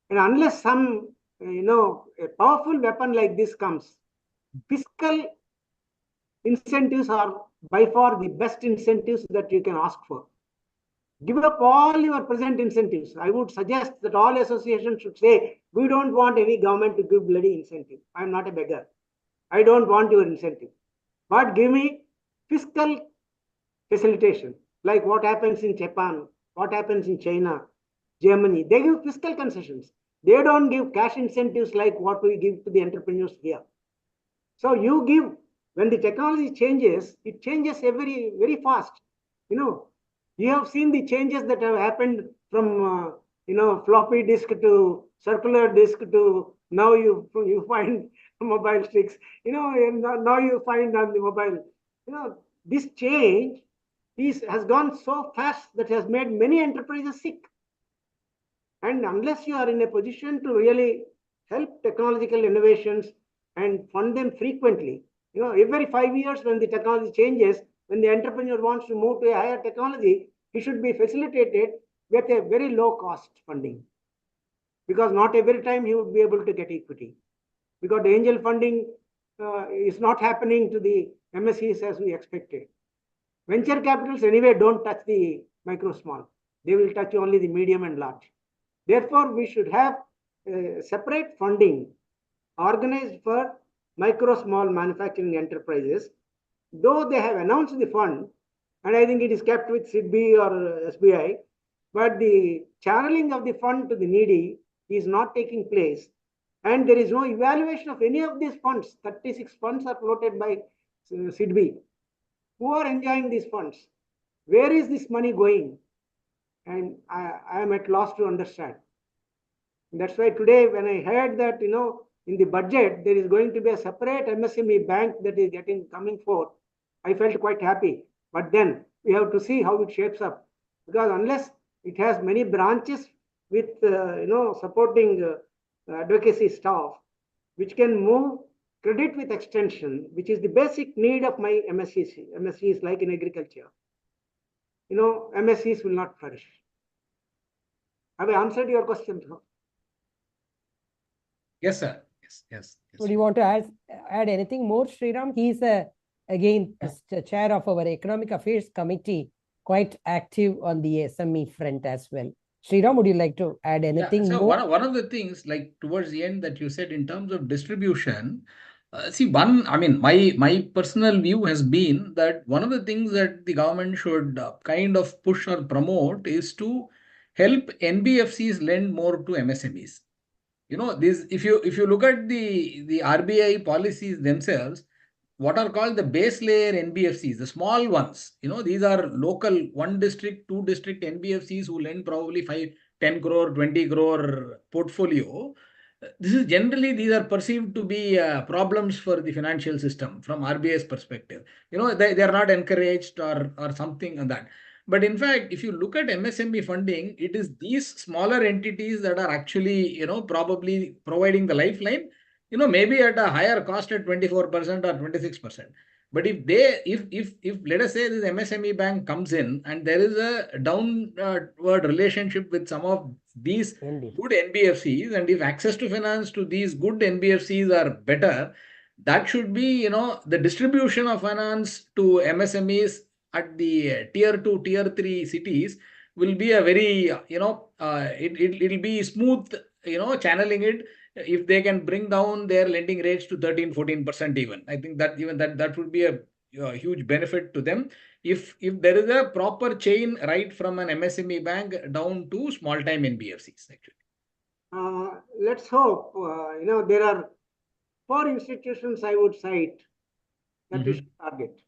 And unless some, a powerful weapon like this comes, fiscal incentives are by far the best incentives that you can ask for. Give up all your present incentives. I would suggest that all associations should say, we don't want any government to give bloody incentive. I'm not a beggar. I don't want your incentive. But give me fiscal facilitation, like what happens in Japan, what happens in China, Germany. They give fiscal concessions. They don't give cash incentives like what we give to the entrepreneurs here. So you give when the technology changes, it changes very, very fast. You have seen the changes that have happened from, floppy disk to circular disk to now you find mobile sticks, and now you find on the mobile, this change has gone so fast that has made many enterprises sick. And unless you are in a position to really help technological innovations and fund them frequently, every 5 years when the technology changes, when the entrepreneur wants to move to a higher technology, he should be facilitated with a very low cost funding. Because not every time he would be able to get equity. Because the angel funding is not happening to the MSEs as we expected. Venture capitals anyway don't touch the micro small. They will touch only the medium and large. Therefore, we should have separate funding organized for micro small manufacturing enterprises. Though they have announced the fund, and I think it is kept with SIDBI or SBI, but the channeling of the fund to the needy is not taking place. And there is no evaluation of any of these funds. 36 funds are floated by SIDBI. Who are enjoying these funds? Where is this money going? And I am at loss to understand. That's why today, when I heard that, in the budget, there is going to be a separate MSME bank that is coming forth, I felt quite happy. But then we have to see how it shapes up. Because unless it has many branches with, supporting advocacy staff, which can move credit with extension, which is the basic need of my MSEs like in agriculture, MSEs will not flourish. Have I answered your question? Yes, sir. Yes. Would you want to add anything more, Sriram? He's again the chair of our Economic Affairs Committee, quite active on the SME front as well. Sriram, would you like to add anything so more? one of the things, like towards the end that you said in terms of distribution, my personal view has been that one of the things that the government should kind of push or promote is to help NBFCs lend more to MSMEs. If you look at the RBI policies themselves, what are called the base layer NBFCs, the small ones, these are local 1 district, 2 district NBFCs who lend probably 5, 10 crore, 20 crore portfolio. These are perceived to be problems for the financial system from RBI's perspective. They are not encouraged or something like that. But in fact, if you look at MSME funding, it is these smaller entities that are actually, probably providing the lifeline, maybe at a higher cost at 24% or 26%. But if let us say this MSME bank comes in and there is a downward relationship with some of these good NBFCs, and if access to finance to these good NBFCs are better, that should be, the distribution of finance to MSMEs at the tier 2, tier 3 cities will be a very, it'll be smooth, channeling it. If they can bring down their lending rates to 13-14% even, I think that would be a huge benefit to them. If there is a proper chain right from an MSME bank down to small time NBFCs, actually. Let's hope. There are 4 institutions I would cite that we should target.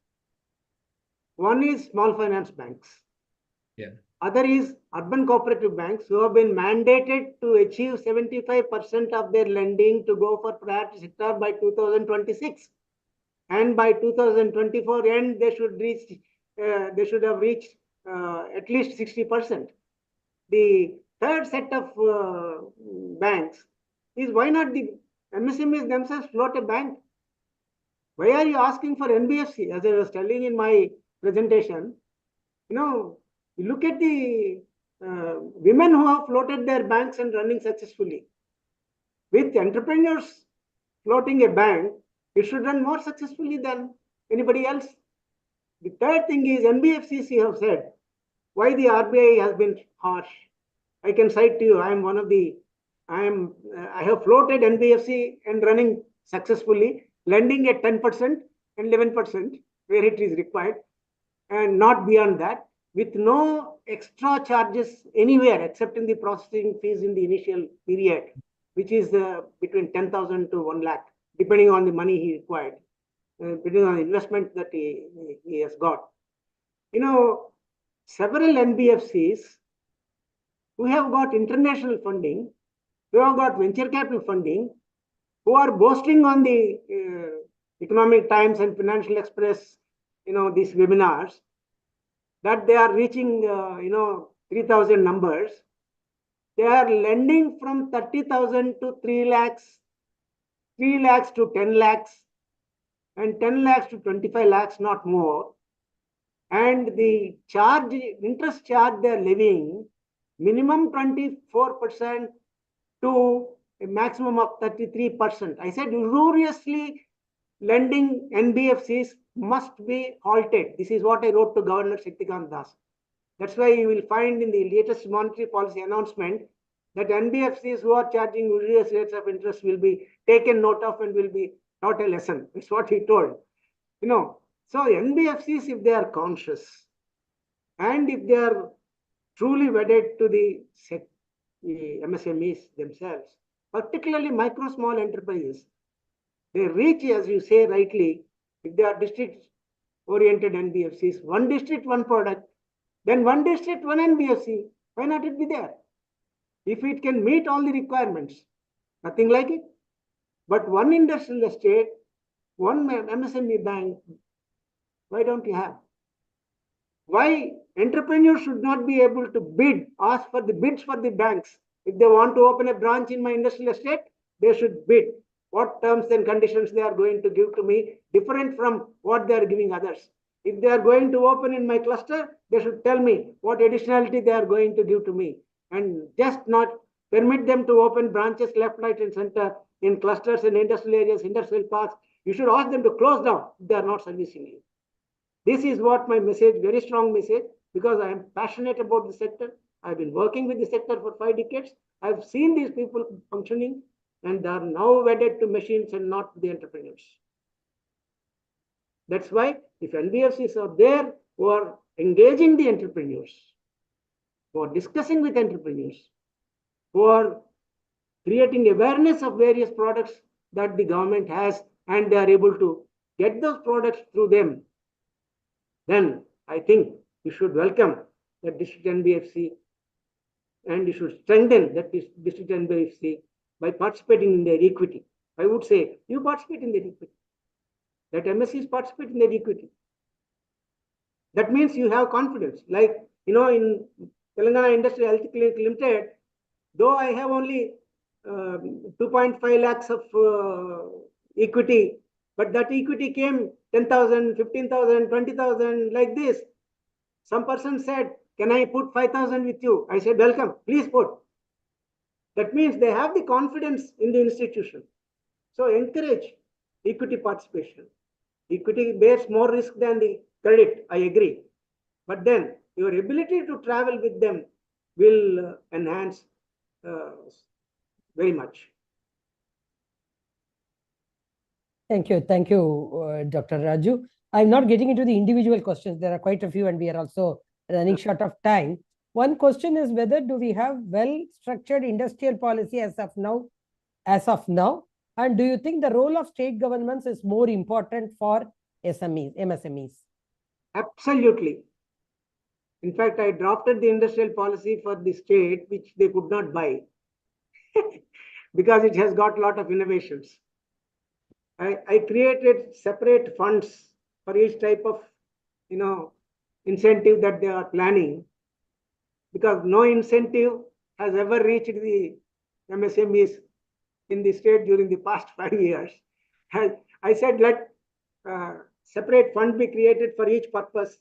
One is small finance banks. Yeah. Other is urban cooperative banks who have been mandated to achieve 75% of their lending to go for priority sector by 2026. And by 2024 end, they should have reached at least 60%. The third set of banks is, why not the MSMEs themselves float a bank? Why are you asking for NBFC? As I was telling in my presentation, you look at the women who have floated their banks and running successfully. With entrepreneurs floating a bank, it should run more successfully than anybody else. The third thing is NBFCs, you have said, why the RBI has been harsh. I can cite to you, I have floated NBFC and running successfully, lending at 10% and 11% where it is required, and not beyond that, with no extra charges anywhere except in the processing fees in the initial period, which is between 10,000 to 1 lakh, depending on the money he required. depending on the investment that he has got. You know, several NBFCs who have got international funding, who have got venture capital funding, who are boasting on the Economic Times and Financial Express, these webinars, that they are reaching, 3,000 numbers. They are lending from 30,000 to 3 lakhs, 3 lakhs to 10 lakhs, and 10 lakhs to 25 lakhs, not more. And the interest charge they are levying, minimum 24% to a maximum of 33%. I said usuriously lending NBFCs must be halted. This is what I wrote to Governor Shaktikant Das. That's why you will find in the latest monetary policy announcement that NBFCs who are charging usurious rates of interest will be taken note of and will be taught a lesson. That's what he told. So NBFCs, if they are conscious and if they are truly wedded to the MSMEs themselves, particularly micro small enterprises, they reach, as you say rightly, if they are district-oriented NBFCs, one district, one product, then one district, one NBFC. Why not it be there? If it can meet all the requirements, nothing like it. But one industrial estate, one MSME bank, why don't you have? Why entrepreneurs should not be able to ask for the bids for the banks? If they want to open a branch in my industrial estate, they should bid. What terms and conditions they are going to give to me, different from what they are giving others. If they are going to open in my cluster, they should tell me what additionality they are going to give to me, and just not permit them to open branches left, right, and center in clusters and industrial areas, industrial parks. You should ask them to close down if they are not servicing you. This is what my message, very strong message, because I am passionate about the sector. I've been working with the sector for 5 decades. I've seen these people functioning, and they are now wedded to machines and not the entrepreneurs. That's why if NBFCs are there who are engaging the entrepreneurs, who are discussing with entrepreneurs, who are creating awareness of various products that the government has, and they are able to get those products through them, then I think you should welcome the district NBFC, and you should strengthen that district NBFC by participating in their equity. I would say you participate in their equity. That MSCs participate in their equity. That means you have confidence. Like, in Telangana Industrial Health Clinic Limited, though I have only 2.5 lakhs of equity, but that equity came 10,000, 15,000, 20,000, like this. Some person said, can I put 5,000 with you? I said, welcome, please put. That means they have the confidence in the institution. So encourage equity participation. Equity bears more risk than the credit, I agree. But then your ability to travel with them will enhance very much. Thank you. Thank you, Dr. Raju. I'm not getting into the individual questions. There are quite a few, and we are also running short of time. One question is whether do we have well-structured industrial policy as of now? And do you think the role of state governments is more important for MSMEs? Absolutely. In fact, I drafted the industrial policy for the state, which they could not buy because it has got a lot of innovations. I created separate funds for each type of, incentive that they are planning, because no incentive has ever reached the MSMEs in the state during the past 5 years. I said, let separate fund be created for each purpose,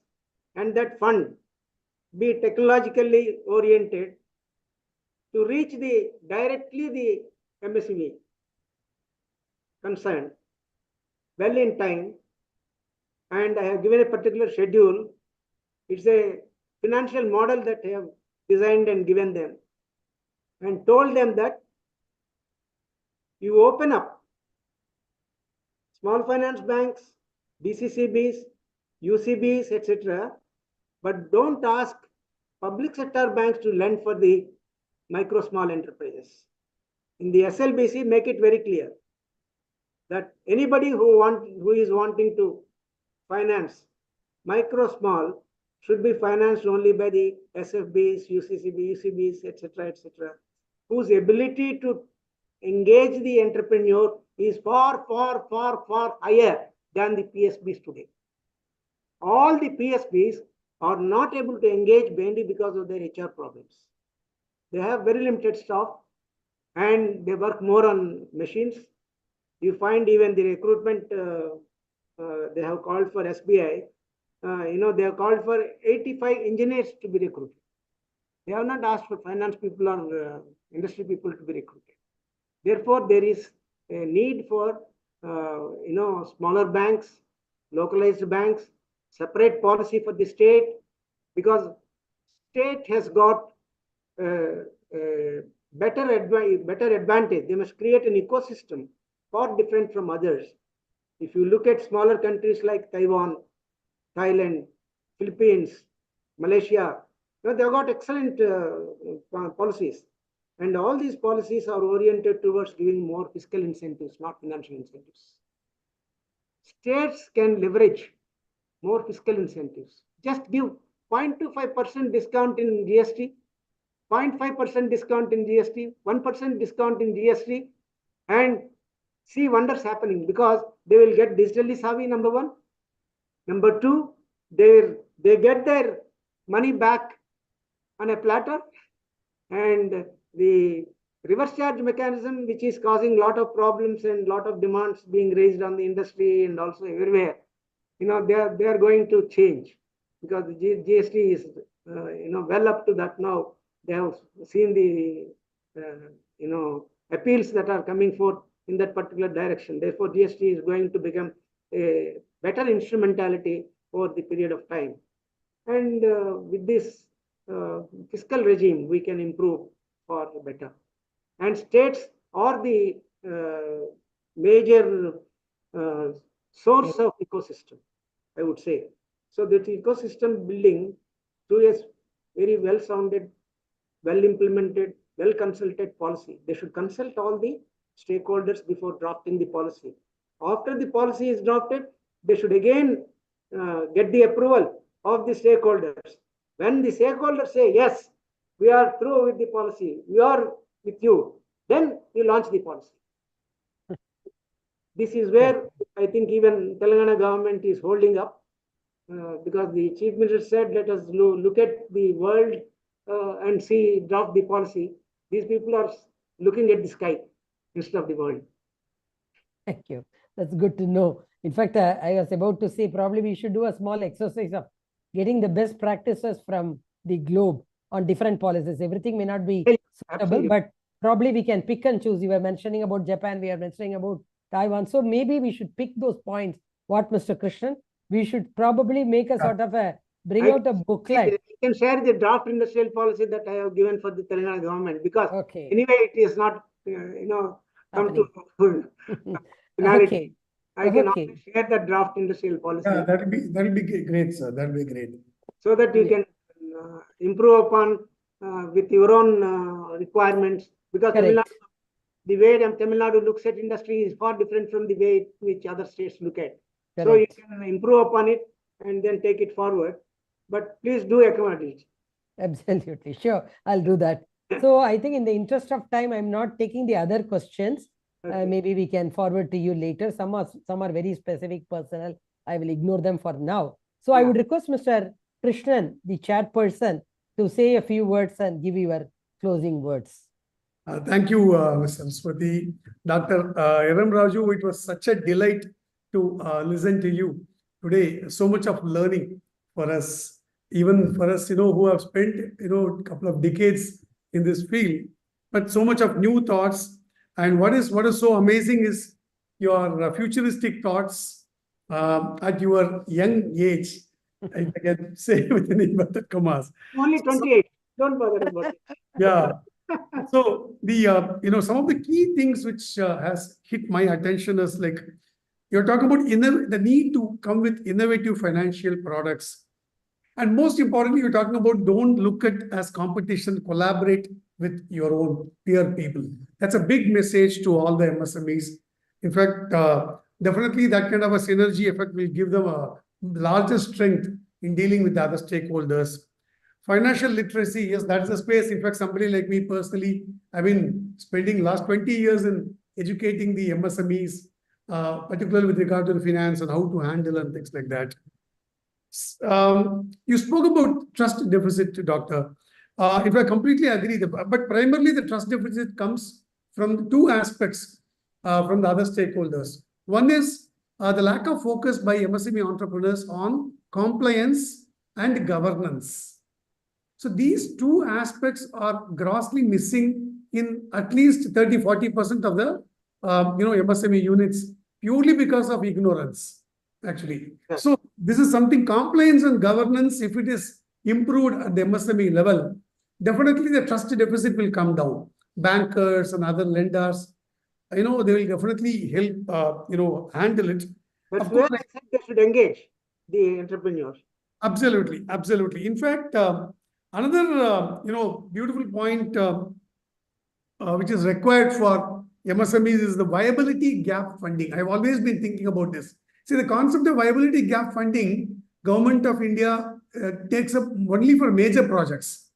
and that fund be technologically oriented to reach directly the MSME concerned well in time. And I have given a particular schedule. It's a financial model that I have designed and given them, and told them that you open up small finance banks, DCCBs, UCBs, etc., but don't ask public sector banks to lend for the micro small enterprises. In the SLBC, make it very clear that anybody who is wanting to finance micro small should be financed only by the SFBs, UCBs, etc., whose ability to engage the entrepreneur is far higher than the PSBs today. All the PSBs are not able to engage mainly because of their HR problems. They have very limited staff and they work more on machines. You find even the recruitment, they have called for SBI. They have called for 85 engineers to be recruited. They have not asked for finance people or industry people to be recruited. Therefore, there is a need for smaller banks, localized banks, separate policy for the state, because state has got better advantage. They must create an ecosystem far different from others. If you look at smaller countries like Taiwan, Thailand, Philippines, Malaysia, they've got excellent policies. And all these policies are oriented towards giving more fiscal incentives, not financial incentives. States can leverage more fiscal incentives. Just give 0.25% discount in GST, 0.5% discount in GST, 1% discount in GST, and see wonders happening, because they will get digitally savvy, number one. Number two, they get their money back on a platter, and the reverse charge mechanism, which is causing a lot of problems and a lot of demands being raised on the industry and also everywhere, they are going to change, because the GST is well up to that now. They have seen the appeals that are coming forth in that particular direction. Therefore, GST is going to become a better instrumentality over the period of time. And with this fiscal regime, we can improve for better. And states are the major source of ecosystem, I would say. So that ecosystem building through a very well-sounded, well-implemented, well-consulted policy. They should consult all the stakeholders before drafting the policy. After the policy is drafted, they should again get the approval of the stakeholders. When the stakeholders say, yes, we are through with the policy, we are with you, then you launch the policy. This is where I think even Telangana government is holding up, because the chief minister said, let us look at the world and see, draft the policy. These people are looking at the sky instead of the world. Thank you. That's good to know. In fact, I was about to say probably we should do a small exercise of getting the best practices from the globe on different policies. Everything may not be suitable, but probably we can pick and choose. You were mentioning about Japan, we are mentioning about Taiwan. So maybe we should pick those points. What, Mr. Krishnan? We should probably make a sort of bring out a booklet. You can share the draft industrial policy that I have given for the Telangana government, because anyway, it is not, come to finality. I can also share the draft industrial policy. Yeah, that'll be great, sir. That'll be great. So that you can improve upon with your own requirements, because the way Tamil Nadu looks at industry is far different from the way which other states look at. Correct. So you can improve upon it and then take it forward. But please do accommodate. Absolutely. Sure. I'll do that. So I think in the interest of time, I'm not taking the other questions. Maybe we can forward to you later. Some are very specific, personal. I will ignore them for now. So I would request Mr. Krishnan, the chairperson, to say a few words and give your closing words. Thank you, Mr. Saraswati. Dr. Eram Raju, it was such a delight to listen to you today. So much of learning for us, even for us, who have spent, a couple of decades in this field, but so much of new thoughts. And what is so amazing is your futuristic thoughts at your young age. I can say within inverted commas. Only 28. Don't bother about it. Yeah. So the some of the key things which has hit my attention is like you're talking about the need to come with innovative financial products, and most importantly, you're talking about don't look at as competition, collaborate with your own peer people. That's a big message to all the MSMEs In fact, definitely that kind of a synergy effect will give them a larger strength in dealing with the other stakeholders. Financial literacy, yes, that's the space. In fact, somebody like me personally, I've been spending last 20 years in educating the MSMEs, particularly with regard to the finance and how to handle and things like that. You spoke about trust deficit, Doctor. If I completely agree, but primarily the trust deficit comes from two aspects from the other stakeholders. One is the lack of focus by MSME entrepreneurs on compliance and governance. So these two aspects are grossly missing in at least 30-40% of the MSME units, purely because of ignorance, actually. Yes. So this is something, compliance and governance, if it is improved at the MSME level, definitely the trust deficit will come down. Bankers and other lenders, they will definitely help, handle it. That's Of where course, I said they should engage the entrepreneurs. absolutely, absolutely. In fact, another, beautiful point which is required for MSMEs is the viability gap funding. I've always been thinking about this. See, the concept of viability gap funding, Government of India takes up only for major projects.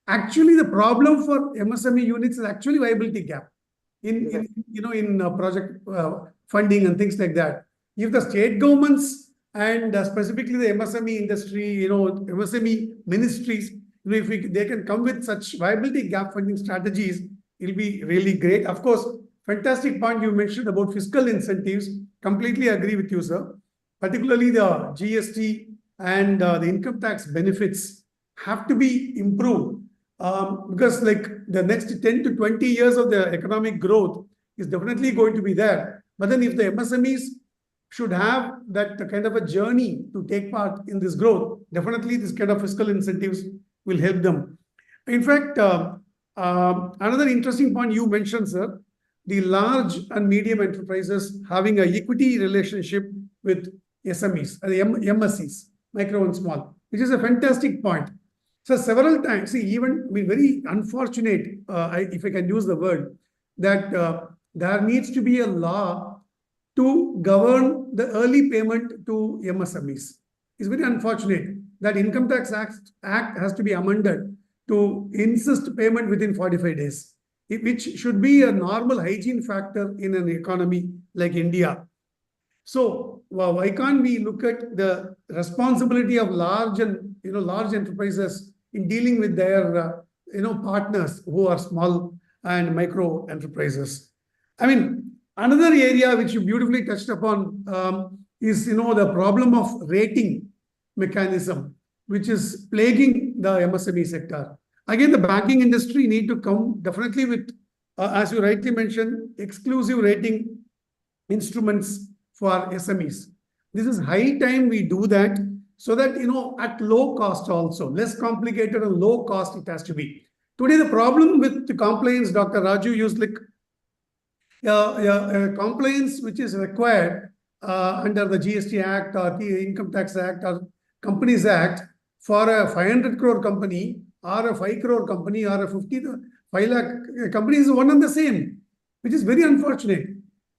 Actually, the problem for MSME units is actually viability gap in project funding and things like that. If the state governments and specifically the MSME industry, MSME ministries, if they can come with such viability gap funding strategies, it'll be really great. Of course, fantastic point you mentioned about fiscal incentives. Completely agree with you, sir. Particularly the GST and the income tax benefits have to be improved because like the next 10 to 20 years of the economic growth is definitely going to be there. But then if the MSMEs should have that kind of a journey to take part in this growth, definitely this kind of fiscal incentives will help them. In fact, another interesting point you mentioned, sir, the large and medium enterprises having an equity relationship with SMEs, the MSEs, micro and small, which is a fantastic point. So several times, see, even very unfortunate, if I can use the word, that there needs to be a law to govern the early payment to MSMEs. It's very unfortunate that Income Tax Act has to be amended to insist payment within 45 days, which should be a normal hygiene factor in an economy like India. So why can't we look at the responsibility of large enterprises in dealing with their partners who are small and micro enterprises? I mean, another area which you beautifully touched upon is the problem of rating mechanism, which is plaguing the MSME sector. Again, the banking industry need to come definitely with, as you rightly mentioned, exclusive rating instruments for SMEs. This is high time we do that so that, at low cost also, less complicated and low cost it has to be. Today, the problem with the compliance, Dr. Raju used like compliance which is required under the GST Act or the Income Tax Act or Companies Act for a 500 crore company or a 5 crore company or a 5 lakh company is one and the same, which is very unfortunate.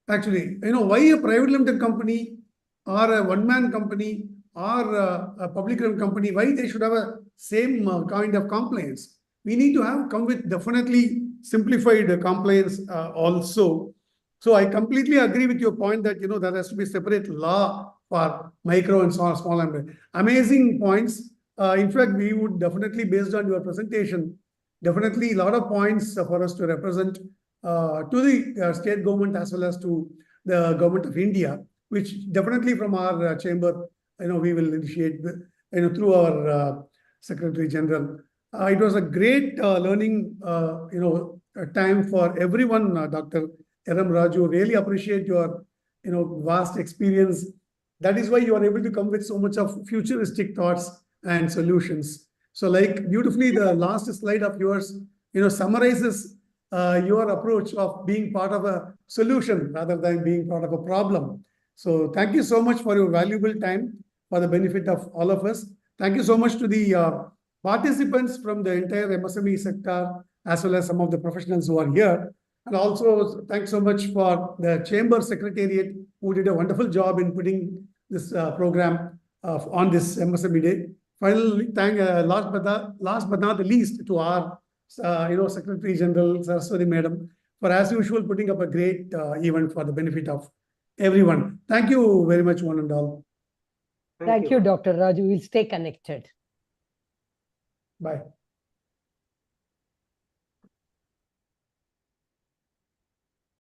Actually, why a private limited company or a one-man company or a public limited company, why they should have a same kind of compliance? We need to come with definitely simplified compliance also. So I completely agree with your point that, there has to be separate law for micro and small and amazing points. In fact, we would definitely, based on your presentation, definitely a lot of points for us to represent to the state government as well as to the government of India, which definitely from our chamber, we will initiate, through our Secretary General. It was a great learning, time for everyone, Dr. RM Raju. Really appreciate your, vast experience. That is why you are able to come with so much of futuristic thoughts and solutions. So, like beautifully, the last slide of yours, summarizes your approach of being part of a solution rather than being part of a problem. So thank you so much for your valuable time for the benefit of all of us. Thank you so much to the participants from the entire MSME sector, as well as some of the professionals who are here. And also, thanks so much for the Chamber Secretariat who did a wonderful job in putting this program on this MSME Day. Finally, thank last but not the least to our Secretary General Saraswati Madam for, as usual, putting up a great event for the benefit of everyone. Thank you very much, one and all. Thank you, Dr. Raju. We'll stay connected. Bye.